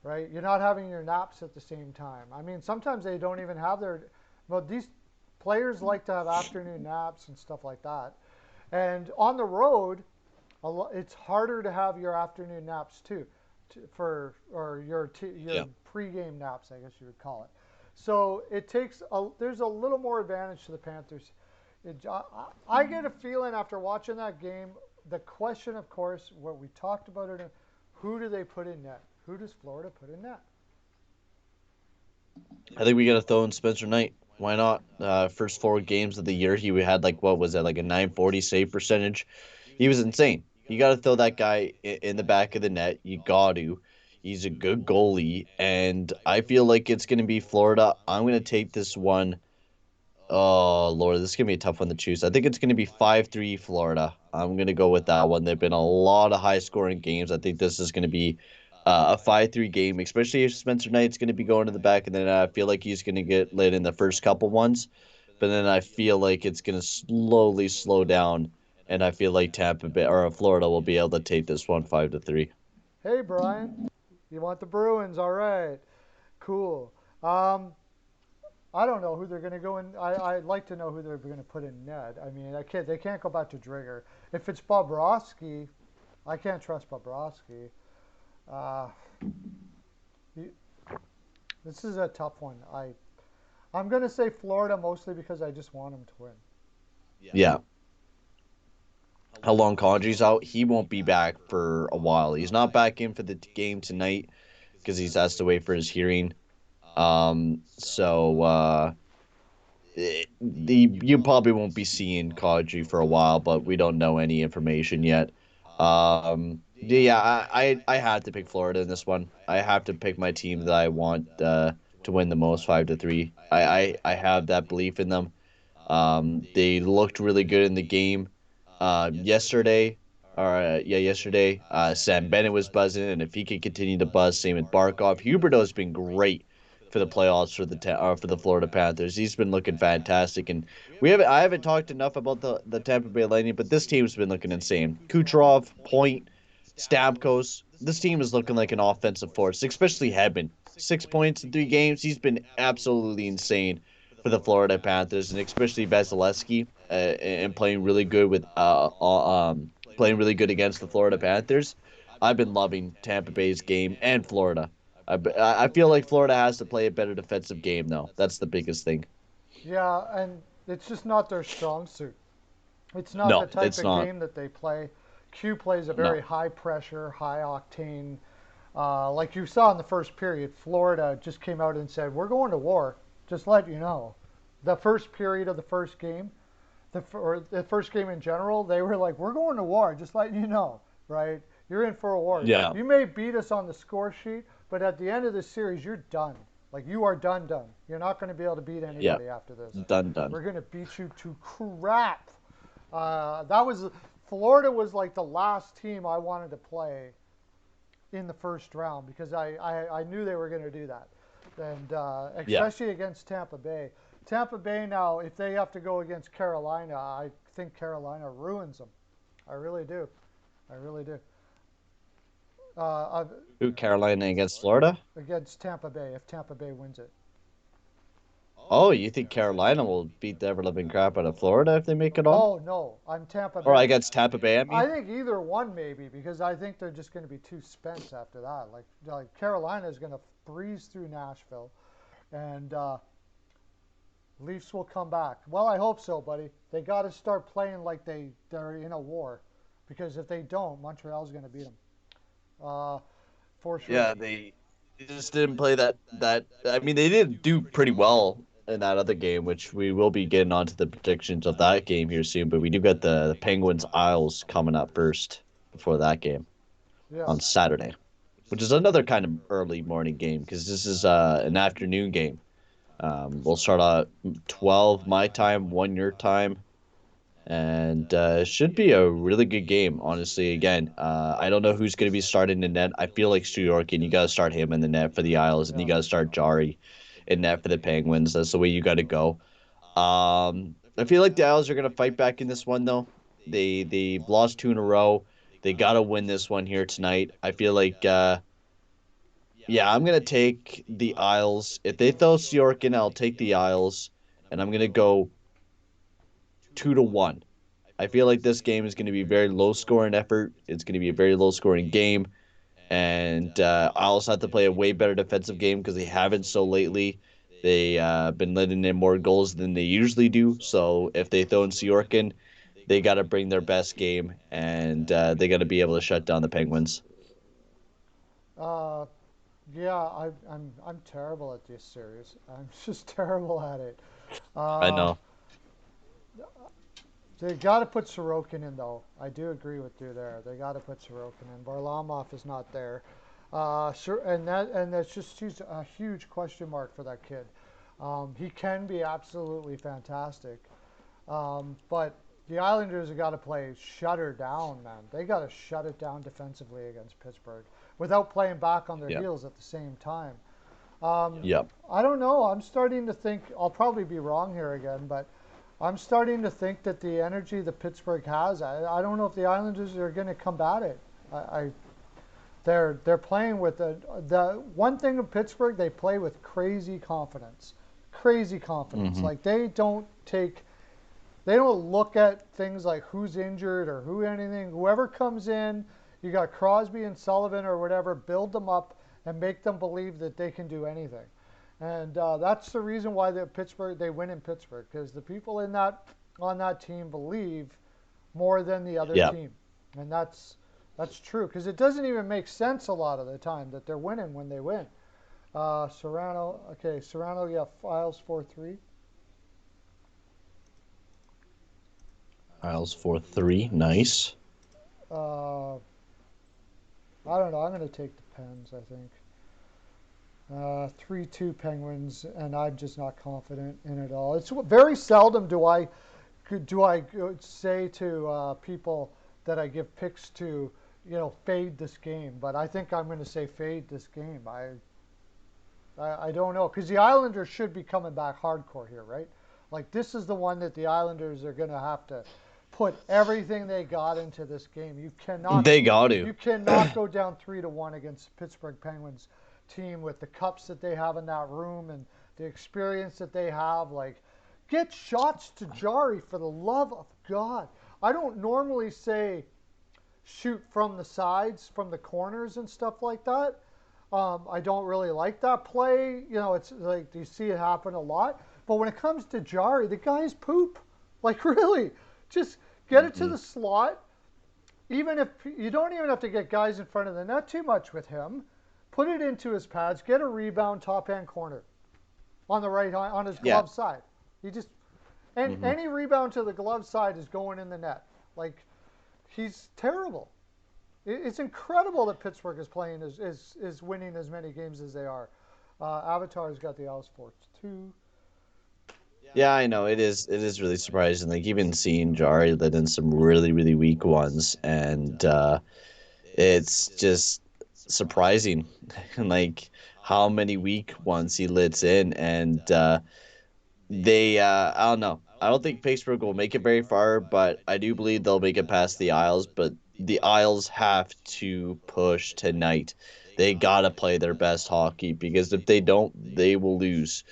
right? You're not having your naps at the same time. I mean, sometimes they don't even have their. Well, these players like to have afternoon naps and stuff like that. And on the road, it's harder to have your afternoon naps too, or your Yeah. pregame naps, I guess you would call it. So there's a little more advantage to the Panthers. I get a feeling after watching that game. The question, of course, what we talked about it, who do they put in net? Who does Florida put in net? I think we got to throw in Spencer Knight. Why not? First 4 games of the year, he had like, what was that, like a 940 save percentage? He was insane. You got to throw that guy in the back of the net. You got to. He's a good goalie, and I feel like it's going to be Florida. I'm going to take this one. Oh, Lord, this is going to be a tough one to choose. I think it's going to be 5-3 Florida. I'm going to go with that one. There have been a lot of high-scoring games. I think this is going to be a 5-3 game, especially if Spencer Knight's going to be going to the back, and then I feel like he's going to get lit in the first couple ones. But then I feel like it's going to slowly slow down, and I feel like Tampa Bay or Florida will be able to take this one 5-3. Hey, Brian, you want the Bruins? All right, cool. Um, I don't know who they're going to go in. I'd like to know who they're going to put in net. I mean, they can't go back to Drigger. If it's Bobrovsky, I can't trust Bobrovsky. Uh, you, this is a tough one. I'm going to say Florida mostly because I just want them to win. Yeah. How long Kadri's out? He won't be back for a while. He's not back in for the game tonight because he's has to wait for his hearing. So you probably won't be seeing Kadri for a while, but we don't know any information yet. Yeah, I have to pick Florida in this one. I have to pick my team that I want to win the most 5-3. I have that belief in them. They looked really good in the game. Yesterday, yesterday, Sam Bennett was buzzing, and if he could continue to buzz, same with Barkov. Huberto's been great for the playoffs for the Florida Panthers. He's been looking fantastic, and I haven't talked enough about the Tampa Bay Lightning, but this team's been looking insane. Kucherov, Point, Stamkos. This team is looking like an offensive force, especially Hedman. 6 points in 3 games. He's been absolutely insane for the Florida Panthers, and especially Vasilevsky, and playing really good playing really good against the Florida Panthers. I've been loving Tampa Bay's game and Florida. I feel like Florida has to play a better defensive game, though. That's the biggest thing. Yeah, and it's just not their strong suit. It's not the No, type it's of not. game that they play. Q plays a very No. high pressure, high octane. Like you saw in the first period, Florida just came out and said, "We're going to war." Just let you know. The first period of the first game, or the first game in general, they were like, "We're going to war." Just letting you know, right? You're in for a war. Yeah. You may beat us on the score sheet, but at the end of the series, you're done. Like you are done, done. You're not going to be able to beat Yeah. anybody after this. Done. Done. We're going to beat you to crap. That was Florida was like the last team I wanted to play in the first round because I knew they were going to do that, and Yeah. especially against Tampa Bay. Tampa Bay now, if they have to go against Carolina, I think Carolina ruins them. I really do. I really do. Who, Carolina against Florida? Against Tampa Bay, if Tampa Bay wins it. Oh, you think Carolina will beat the ever living crap out of Florida if they make it on? Oh no, I'm Tampa Or Bay. against Tampa Bay, I I mean? think either one maybe because I think they're just going to be too spent after that. Like Carolina is going to breeze through Nashville, and Leafs will come back. Well, I hope so, buddy. They got to start playing like they're in a war, because if they don't, Montreal's going to beat them. For sure. Yeah, they just didn't play that. I mean, they did do pretty well in that other game, which we will be getting onto the predictions of that game here soon. But we do got the Penguins Isles coming up first before that game Yeah. on Saturday, which is another kind of early morning game because this is an afternoon game. We'll start at 12 my time, 1 your time, and it should be a really good game, honestly. Again, I don't know who's going to be starting in net. I feel like Stu York, and you got to start him in the net for the Isles, and Yeah. you got to start Jari in net for the Penguins. That's the way you got to go. I feel like the Isles are going to fight back in this one, though. They've lost 2 in a row. They got to win this one here tonight. I feel like yeah, I'm gonna take the Isles. If they throw Syorkin, I'll take the Isles, and I'm gonna go 2-1. I feel like this game is gonna be a very low scoring effort. It's gonna be a very low scoring game, and Isles have to play a way better defensive game because they haven't so lately. They been letting in more goals than they usually do. So if they throw in Syorkin, they got to bring their best game, and they got to be able to shut down the Penguins. Uh, yeah, I'm terrible at this series. I'm just terrible at it. I Uh, know. they got to put Sorokin in though. I do agree with you there. They got to put Sorokin in. Varlamov is not there. Sure, and that's just a huge question mark for that kid. He can be absolutely fantastic, but the Islanders have got to play shut her down, man. They got to shut it down defensively against Pittsburgh without playing back on their Yeah. heels at the same time. Yep. I don't know. I'm starting to think, I'll probably be wrong here again, but I'm starting to think that the energy that Pittsburgh has, I don't know if the Islanders are going to combat it. I they're playing with the one thing of Pittsburgh, they play with crazy confidence. Crazy confidence. Hmm. Like they don't look at things like who's injured or who anything. Whoever comes in, you got Crosby and Sullivan or whatever, build them up and make them believe that they can do anything. And that's the reason why they win in Pittsburgh, because the people on that team believe more than the other Yeah. team, and that's true because it doesn't even make sense a lot of the time that they're winning when they win. Serrano, okay, Serrano, yeah, Files 4-3. Isles 4-3. Nice. Uh, I don't know. I'm going to take the Pens. I think 3-2 Penguins, and I'm just not confident in it all. It's very seldom do I say to people that I give picks to, fade this game. But I think I'm going to say fade this game. I don't know because the Islanders should be coming back hardcore here, right? Like this is the one that the Islanders are going to have to put everything they got into this game. They got to. You cannot go down 3-1 against the Pittsburgh Penguins team with the cups that they have in that room and the experience that they have. Like, get shots to Jari for the love of God. I don't normally say shoot from the sides, from the corners and stuff like that. I don't really like that play. You know, it's like you see it happen a lot. But when it comes to Jari, the guy's poop. Like really, just get it to Hmm. the slot. Even if you don't even have to get guys in front of the net too much with him, put it into his pads, get a rebound, top hand corner on the right on his Yeah. glove side. He just and Hmm. any rebound to the glove side is going in the net. Like he's terrible. It's incredible that Pittsburgh is playing is winning as many games as they are. Avatar's got the Owls for two. Yeah, I know it is. It is really surprising. Like even seeing Jari let in some really, really weak ones, and it's just surprising, like how many weak ones he lets in, and they I don't know. I don't think Pittsburgh will make it very far, but I do believe they'll make it past the Isles. But the Isles have to push tonight. They gotta play their best hockey because if they don't, they will lose.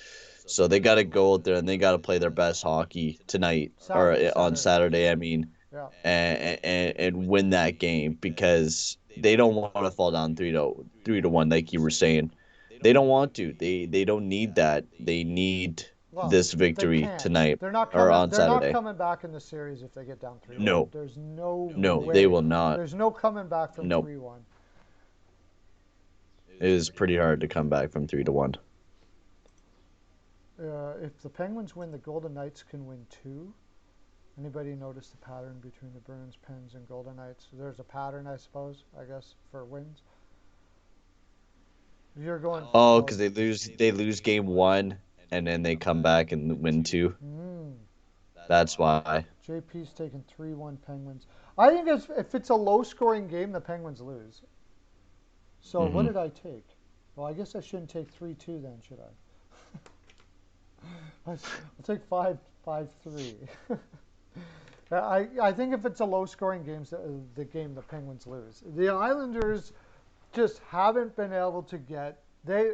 So they gotta go out there and they gotta play their best hockey tonight or on Saturday. Saturday. I mean, Yeah. and win that game because they don't want to fall down 3-1 like you were saying. They don't want to. They don't need that. They need Well, this they victory can't. tonight They're not or coming. on They're not Saturday. coming back in the series if they get down 3-1. No, There's no no, they way. will not. There's no coming back from Nope. 3-1. It is pretty hard to come back from 3-1. If the Penguins win, the Golden Knights can win two. Anybody notice the pattern between the Bruins, Pens, and Golden Knights? There's a pattern, I suppose. I guess for wins. You're going. Oh, Oh, because they lose game one and then they come back and win two. mm, That's why. JP's taking 3-1 Penguins. I think if it's a low-scoring game, the Penguins lose. So what Hmm. did I take? Well, I guess I shouldn't take 3-2 then, should I? I'll take 5-3. I think if it's a low-scoring game, the game the Penguins lose. The Islanders just haven't been able to get they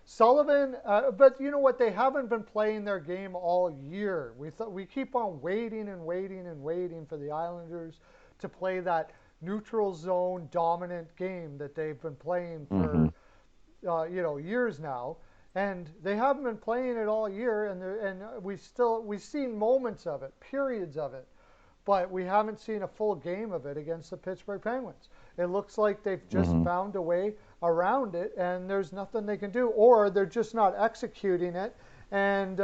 Sullivan, but you know what? They haven't been playing their game all year. We keep on waiting and waiting and waiting for the Islanders to play that neutral zone dominant game that they've been playing Hmm. for years now, and they haven't been playing it all year. And we've seen moments of it, periods of it, but we haven't seen a full game of it against the Pittsburgh Penguins. It looks like they've just Hmm. found a way around it, and there's nothing they can do, or they're just not executing it. And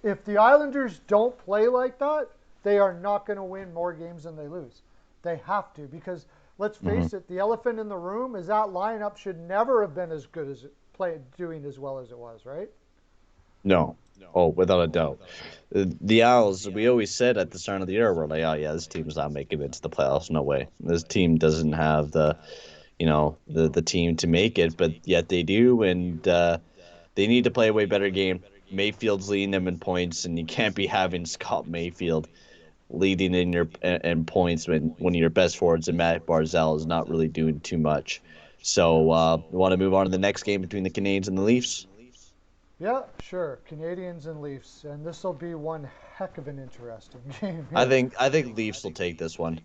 if the Islanders don't play like that, they are not going to win more games than they lose. They have to, because let's Hmm. face it, the elephant in the room is that lineup should never have been as good as it played, doing as well as it was, right? No. Oh, without a doubt. The Owls, we always said at the start of the year, we're like, oh yeah, this team's not making it to the playoffs. No way. This team doesn't have the team to make it, but yet they do, and they need to play a way better game. Mayfield's leading them in points, and you can't be having Scott Mayfield leading in points when one of your best forwards and Matt Barzell is not really doing too much. So, we want to move on to the next game between the Canadiens and the Leafs. Yeah, sure. Canadians and Leafs, and this will be one heck of an interesting game I here. think I think Leafs will take this one.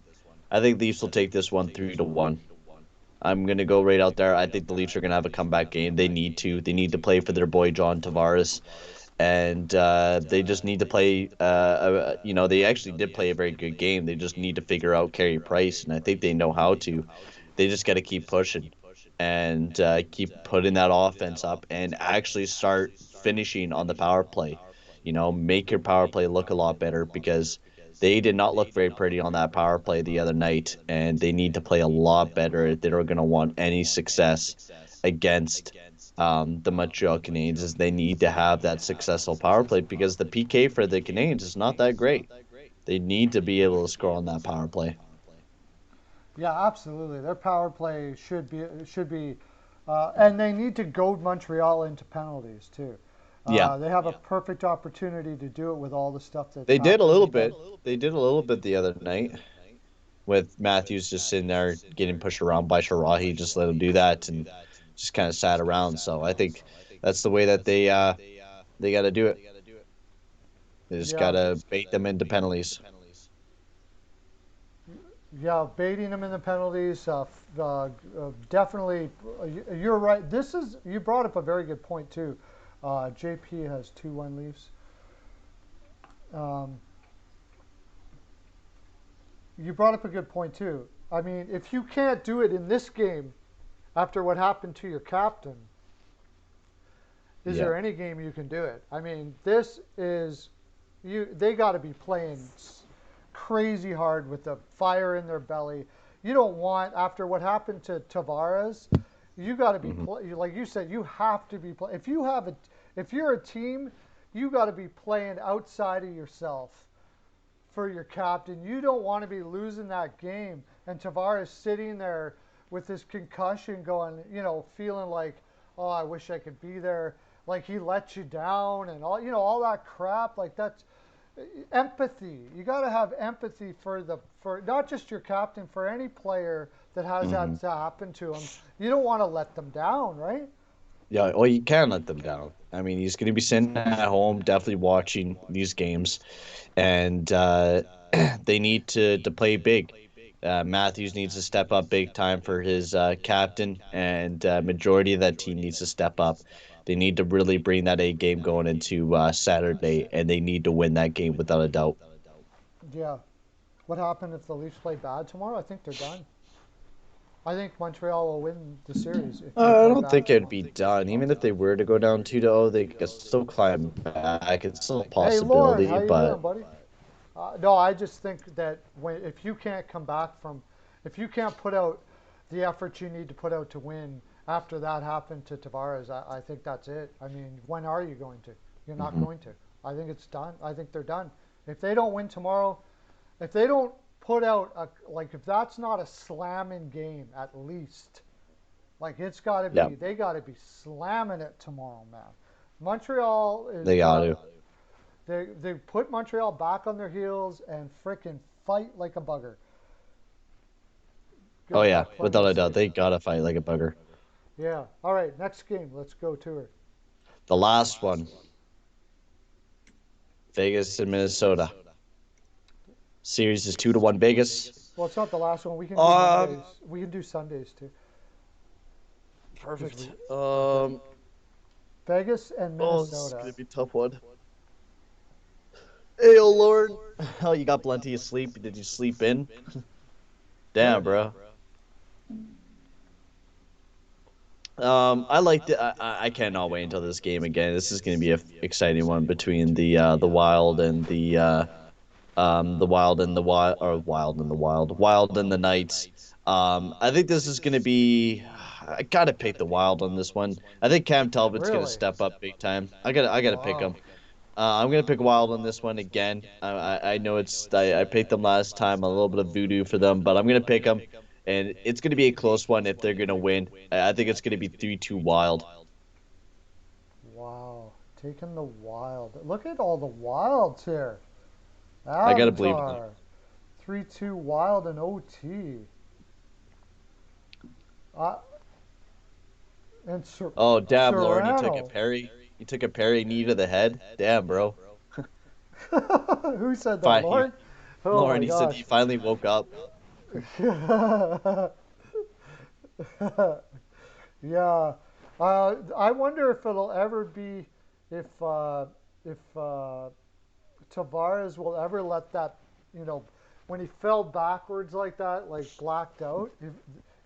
I think Leafs will take this one 3-1. I'm gonna go right out there. I think the Leafs are gonna have a comeback game. They need to. They need to play for their boy John Tavares, and they just need to play. They actually did play a very good game. They just need to figure out Carey Price, and I think they know how to. They just got to keep pushing and keep putting that offense up and actually start finishing on the power play. Make your power play look a lot better because they did not look very pretty on that power play the other night, and they need to play a lot better if they're going to want any success against the Montreal Canadiens. Is they need to have that successful power play because the PK for the Canadiens is not that great. They need to be able to score on that power play. Yeah, absolutely. Their power play should be, and they need to goad Montreal into penalties too. Yeah, They have a perfect opportunity to do it with all the stuff that's they did a happening little with them. bit. They did a little bit the other night with Matthews just sitting there getting pushed around by Sharahi. Just let him do that and just kind of sat around. So I think that's the way that they got to do it. They just got Yeah, to bait them into penalties. Yeah, baiting them in the penalties. Definitely, you're right. You brought up a very good point too. JP has 2-1 Leafs. Um, you brought up a good point too. I mean, if you can't do it in this game after what happened to your captain, is Yeah. there any game you can do it? I mean, this is you. They got to be playing crazy hard with the fire in their belly. You don't want after what happened to Tavares. You got to be Hmm. like you said. You have to be play. If you're a team, you got to be playing outside of yourself for your captain. You don't want to be losing that game. And Tavares sitting there with his concussion going, feeling like, oh, I wish I could be there. Like he let you down and all that crap. Like that's empathy. You got to have empathy for not just your captain, for any player that has Hmm. that to happen to him. You don't want to let them down, right? Yeah, well, you can't let them down. I mean, he's going to be sitting at home, definitely watching these games, and they need to play big. Matthews needs to step up big time for his captain, and majority of that team needs to step up. They need to really bring that A game going into Saturday, and they need to win that game without a doubt. Yeah. What happened if the Leafs play bad tomorrow? I think they're done. I think Montreal will win the series if they I play don't bad think it'd tomorrow. be done. Even if they were to go down 2-0, they could still climb back. It's still a Hey, Lauren, possibility, how you but doing, buddy? No, I just think that if you can't come back if you can't put out the effort you need to put out to win after that happened to Tavares, I think that's it. I mean, when are you going to? You're not mhm. going to. I think it's done. I think they're done. If they don't win tomorrow, if they don't put out if that's not a slamming game at least, like it's got to Yeah, be, they got to be slamming it tomorrow, man. Montreal is they got to. they put Montreal back on their heels and frickin' fight like a bugger. Oh Good yeah, luck playing without the a doubt, Sabres. they gotta fight like a bugger. Yeah. All right, next game. Let's go to it. The last one, Vegas and Minnesota. Series is 2-1 Vegas. Well, it's not the last one. We can do Um, Mondays. We can do Sundays too. Because Perfect. okay. Vegas and Oh, this is Minnesota. gonna be a tough one. Hey, oh Lord. Oh, you got plenty of sleep. Did you sleep in? What? Damn, bro. I liked it. I cannot wait until this game again. This is gonna be a exciting one between the Wild and the Wild and the Wild, or Wild and the Wild, Wild and the Knights. I think this is going to be. I gotta pick the Wild on this one. I think Cam Talbot's going to Really? step up big time. I gotta pick Wow. him. I'm gonna pick Wild on this one again. I know I picked them last time, a little bit of voodoo for them, but I'm gonna pick them, and it's gonna be a close one if they're gonna win. I think it's gonna be 3-2 Wild. Wow. Taking the Wild. Look at all the Wilds here. I gotta believe in them. Avatar. 3-2 Wild and OT. Uh, and Oh damn, Lauren, you took a Serrano. parry. You took a parry knee to the head. Damn, bro. Who said that, Fine, Lauren? Oh Lauren, my he said gosh. he finally woke up. Yeah. I wonder if it'll ever be if if Tavares will ever let that, you know, when he fell backwards like that, like blacked out,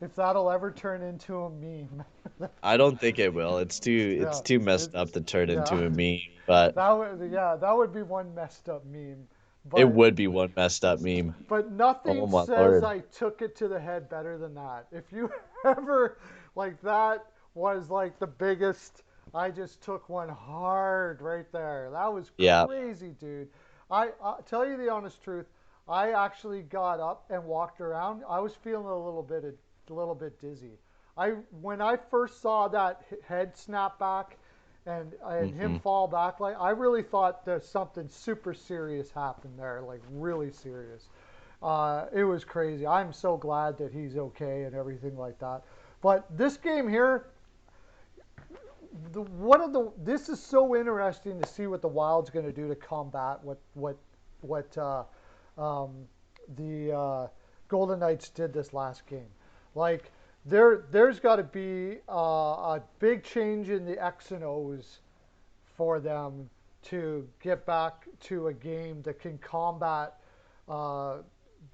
if that'll ever turn into a meme. I don't think it will. It's Yeah. too It, messed up to turn yeah. into a meme, but That would be one messed up meme. it But would be one messed up meme. nothing Oh my says lord. I took it to the head better than that. If you ever like that was like the biggest. I just took one hard right there. That was Yeah. crazy, dude. I tell you the honest truth. I actually got up and walked around. I was feeling a little bit dizzy. I when I first saw that head snap back and him Hmm. fall back, like I really thought there's something super serious happened there, like really serious. It was crazy. I'm so glad that he's okay and everything like that. But this game here, this is so interesting to see what the Wild's going to do to combat what um, the Golden Knights did this last game. Like there's got to be a big change in the X and O's for them to get back to a game that can combat uh,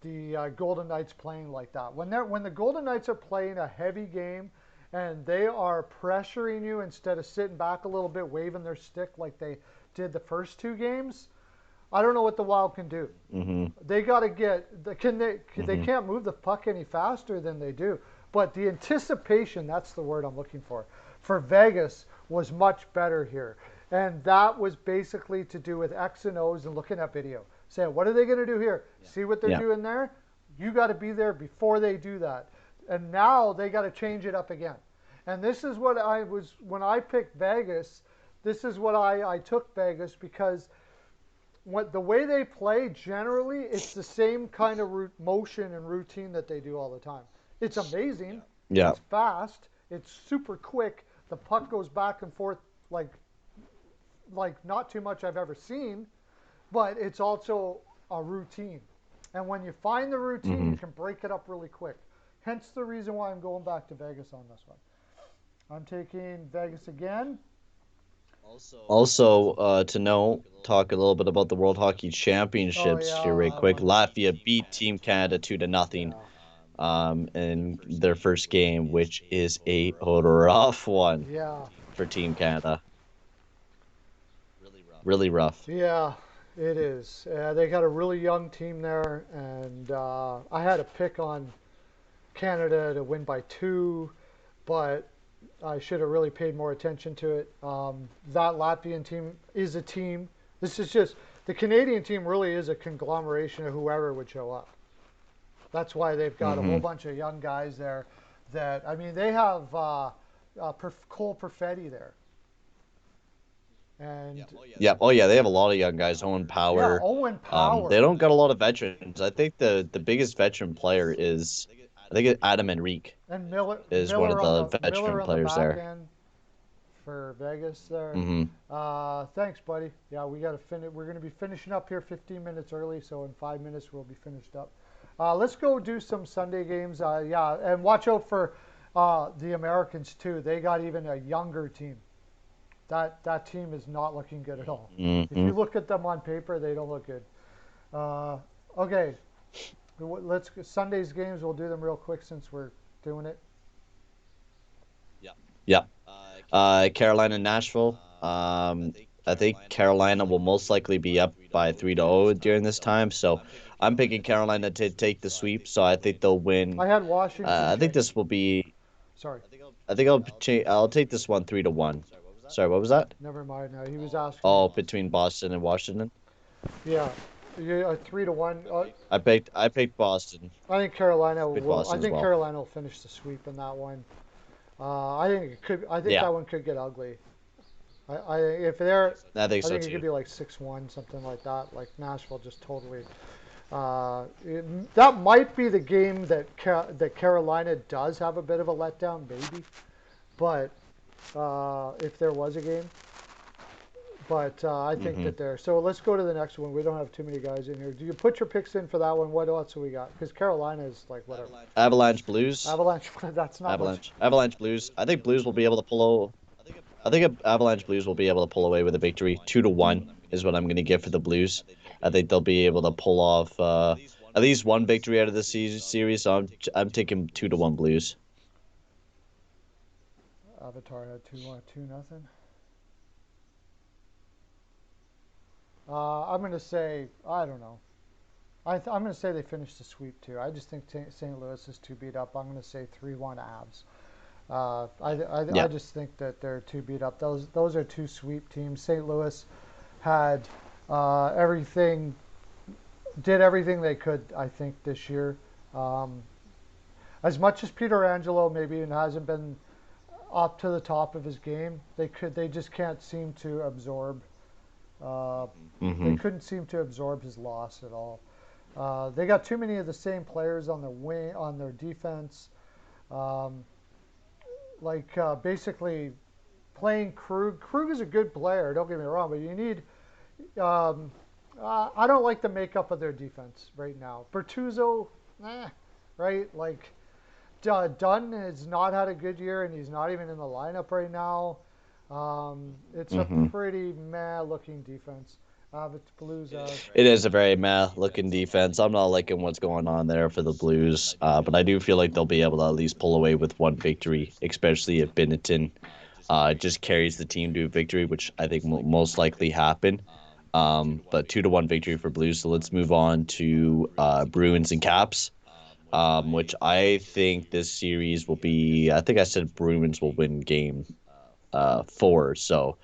the Golden Knights playing like that. When the Golden Knights are playing a heavy game and they are pressuring you instead of sitting back a little bit, waving their stick like they did the first two games, I don't know what the Wild can do. Mm-hmm. They got to get. They Mm-hmm. can't move the puck any faster than they do. But the anticipation, that's the word I'm looking for Vegas was much better here. And that was basically to do with X and O's and looking at video. Saying, what are they going to do here? See what they're Yeah. doing there? You got to be there before they do that. And now they got to change it up again. And this is what I was, when I picked Vegas, this is what I took Vegas because the way they play generally, it's the same kind of motion and routine that they do all the time. It's amazing. Yeah. It's fast. It's super quick. The puck goes back and forth like not too much I've ever seen, but it's also a routine. And when you find the routine, Mm-hmm. you can break it up really quick. Hence the reason why I'm going back to Vegas on this one. I'm taking Vegas again. Also, to know, talk a little bit about the World Hockey Oh Championships yeah, here, right that quick. one. Latvia beat Team Canada 2-0, in their first game, which is a rough one Yeah. for Team Canada. Really rough. Yeah, it is. They got a really young team there, and I had a pick on Canada to win by 2, but I should have really paid more attention to it. That Latvian team is a team. This is just the Canadian team really is a conglomeration of whoever would show up. That's why they've got a whole Mm-hmm. bunch of young guys there. That I mean, they have Cole Perfetti there, and Yeah. Oh yeah, they have a lot of young guys. Owen yeah, Power. Owen Power. They don't got a lot of veterans. I think the biggest veteran player is, I think Adam Enrique And Miller, is one of the veteran Miller on the players back there. end for Vegas there. Mm-hmm. Thanks, buddy. Yeah, we got to finish. We're going to be finishing up here 15 minutes early, so in 5 minutes we'll be finished up. Let's go do some Sunday games. Yeah, and watch out for the Americans too. They got even a younger team. That team is not looking good at all. If Mm-hmm. you look at them on paper, they don't look good. Okay, let's Sunday's games. We'll do them real quick since we're doing it. Yeah. Carolina, Nashville. I think Carolina will most likely be up by 3-0 during this time. So I'm picking Carolina to take the sweep. So I think they'll win. I had Washington. I think this will be. Sorry, I think I'll take this one 3-1. Sorry, what was that? never mind. He was asking. Oh, between Boston and Washington. Yeah, 3-1. I picked Boston. I think Carolina Picked will. Boston I as think well. Carolina will finish the sweep in that one. I think it could. I think Yeah. that one could get ugly. If they're, I think I so think it could too. be like 6-1, something like that. Like Nashville just totally. That might be the game that that Carolina does have a bit of a letdown, maybe. But if there was a game, but I think Mhm. that they're. So let's go to the next one. We don't have too many guys in here. Do you put your picks in for that one? What else do we got? Because Carolina is like whatever. Avalanche Blues. Avalanche. That's not much. Avalanche Blues. I think Blues will be able to pull. I think Avalanche Blues will be able to pull away with a victory. 2-1 is what I'm going to give for the Blues. I think they'll be able to pull off at least one victory out of the series. So I'm taking 2-1 Blues. Avatar had 2-0. I'm going to say, I don't know. I'm going to say they finished the sweep too. I just think St. Louis is too beat up. I'm going to say 3-1 Avs. Yeah. I just think that they're too beat up. Those are two sweep teams. St. Louis had did everything they could, I think, this year. As much as Peter Angelo maybe hasn't been up to the top of his game, they just can't seem to absorb. They Mhm. couldn't seem to absorb his loss at all. They got too many of the same players on their wing, on their defense. Basically playing Krug. Krug is a good player, don't get me wrong, but you need. I don't like the makeup of their defense right now. Bertuzzo, right? Like Dunn has not had a good year, and he's not even in the lineup right now. It's a Hmm. pretty meh looking defense. But the Blues are. It is a very meh looking defense. I'm not liking what's going on there for the Blues, but I do feel like they'll be able to at least pull away with one victory, especially if Binnington just carries the team to a victory, which I think will most likely happen. But 2-1 victory for Blues. So let's move on to Bruins and Caps, which I think this series will be. I think I said Bruins will win game 4. So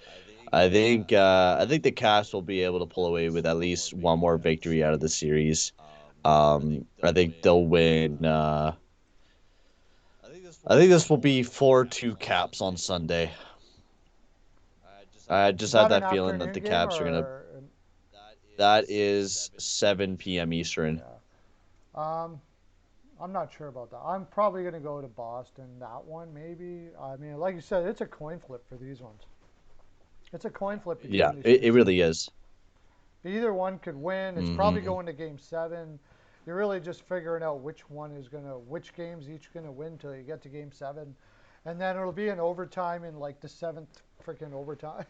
I think the Caps will be able to pull away with at least one more victory out of the series. I think they'll win. I think this will be 4-2 Caps on Sunday. I just Is have that an that feeling that afternoon the game Caps are gonna. or? That is 7 p.m. Eastern. Yeah. Um, I'm not sure about that. I'm probably going to go to Boston. That one, maybe. I mean, like you said, it's a coin flip for these ones. It's a coin flip Yeah, between these two it really series. is. Either one could win. It's probably Hmm. going to Game 7. You're really just figuring out which game's each gonna win till you get to Game 7, and then it'll be an overtime in like the seventh freaking overtime,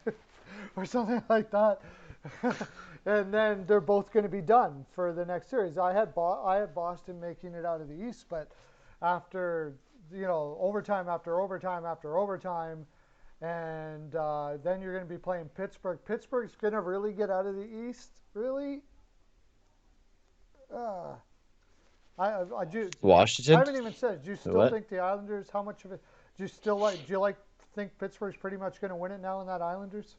or something like that. And then they're both going to be done for the next series. I had Boston making it out of the East, but after overtime after overtime after overtime, and then you're going to be playing Pittsburgh. Pittsburgh's going to really get out of the East, really. Uh, I do. I Washington? haven't even said. Do you still What? think the Islanders? How much of it? Do you still like? Do you like think Pittsburgh's pretty much going to win it now in that Islanders?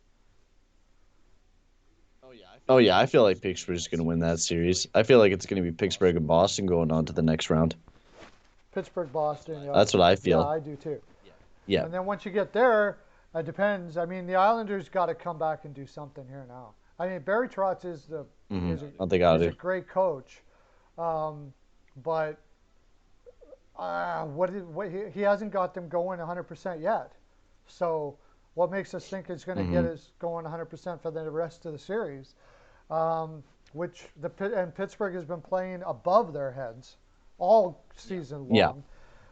Oh yeah, I feel like Pittsburgh's gonna win that series. I feel like it's gonna be Pittsburgh and Boston going on to the next round. Pittsburgh, Boston. Yep. That's what I Yeah, feel. I do too. Yeah. And then once you get there, it depends. I mean, the Islanders got to come back and do something here now. I mean, Barry Trotz Hmm. is a I think I is a do. great coach, but he hasn't got them going 100% yet. So what makes us think it's going to get Hmm. us going 100% for the rest of the series? Which and Pittsburgh has been playing above their heads all season Yeah.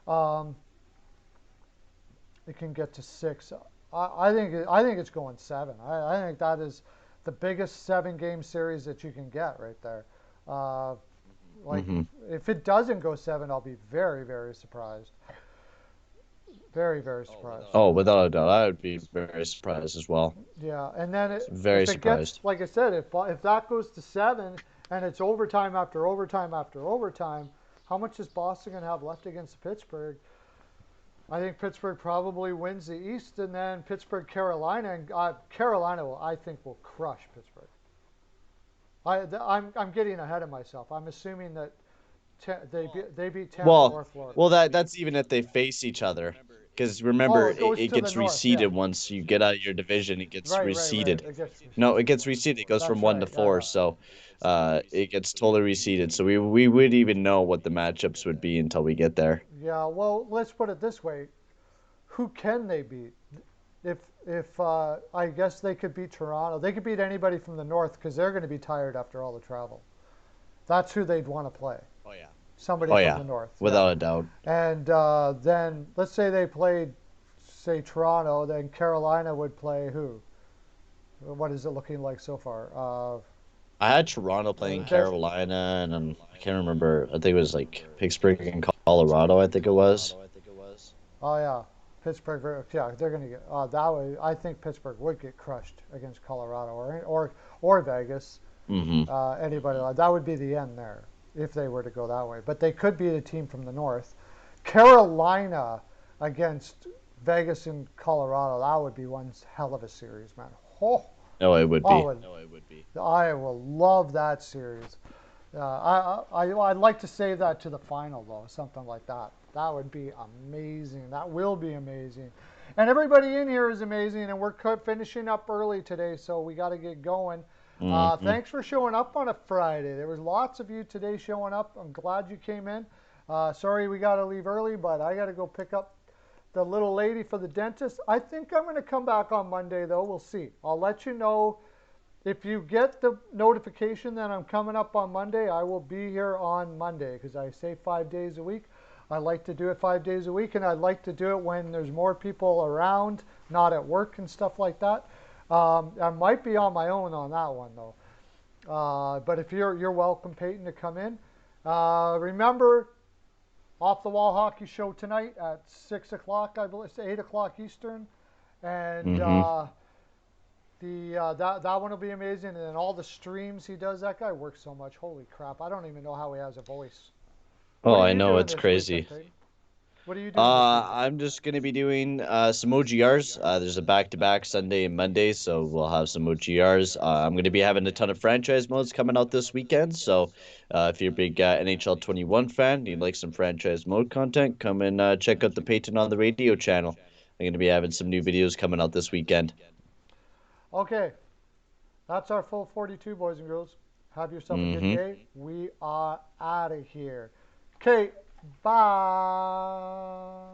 long. Um, it can get to 6. I think it's going 7. I think that is the biggest 7-game series that you can get right there. Uh, like Hmm. if it doesn't go 7, I'll be very very surprised. Very very surprised. Oh, without a doubt, I would be very surprised as well. Yeah, and then Very if it gets, surprised. like I said, if that goes to 7 and it's overtime after overtime after overtime, how much is Boston going to have left against Pittsburgh? I think Pittsburgh probably wins the East, and then Pittsburgh, Carolina, and Carolina I think will crush Pittsburgh. I'm getting ahead of myself. I'm assuming that they beat Tampa Well, or Florida. that's even if they face each other. Because Oh, remember, it goes it to the gets north. Yeah. reseeded once you get out of your division. It gets Right. reseeded. It gets No, reseeded. it gets reseeded. It goes from That's one to right. Yeah, four, yeah. so it gets totally reseeded. So we would even know what the matchups would be until we get there. Yeah. Well, let's put it this way: who can they beat? If I guess they could beat Toronto. They could beat anybody from the north because they're going to be tired after all the travel. That's who they'd want to play. Oh yeah. Somebody Oh from yeah, the north. Yeah. without a doubt. And then let's say they played, say Toronto. Then Carolina would play who? What is it looking like so far? I had Toronto playing They're Carolina, and I can't remember. I think it was like Pittsburgh and Colorado. I think it was. Oh yeah, Pittsburgh. Yeah, they're going to get that way. I think Pittsburgh would get crushed against Colorado or Vegas. Hmm. Anybody like that would be the end there if they were to go that way. But they could beat a team from the north. Carolina against Vegas and Colorado. That would be one hell of a series, man. Oh, No, it would oh, be. I will love that series. I'd like to save that to the final though, something like that. That would be amazing. That will be amazing. And everybody in here is amazing. And we're finishing up early today, so we got to get going. Hmm. Thanks for showing up on a Friday. There was lots of you today showing up. I'm glad you came in. Sorry we got to leave early, but I got to go pick up the little lady for the dentist. I think I'm going to come back on Monday, though. We'll see. I'll let you know if you get the notification that I'm coming up on Monday, I will be here on Monday because I say 5 days a week. I like to do it 5 days a week, and I like to do it when there's more people around, not at work and stuff like that. I might be on my own on that one though. But if you're welcome, Payton, to come in. Remember, Off the Wall Hockey Show tonight at 6 o'clock, I believe, it's 8 o'clock Eastern, and Mm-hmm. that one will be amazing. And then all the streams he does, that guy works so much. Holy crap! I don't even know how he has a voice. Oh, What are I you know, doing it's this weekend, crazy. Payton? What are you doing this weekend? I'm just gonna be doing some OGRs. There's a back-to-back Sunday and Monday, so we'll have some OGRs. I'm gonna be having a ton of franchise modes coming out this weekend. So if you're a big NHL 21 fan, you'd like some franchise mode content, come and check out the Payton on the Radio channel. I'm gonna be having some new videos coming out this weekend. Okay, that's our full 42, boys and girls. Have yourself a good Mm-hmm. day. We are out of here. Okay, bye.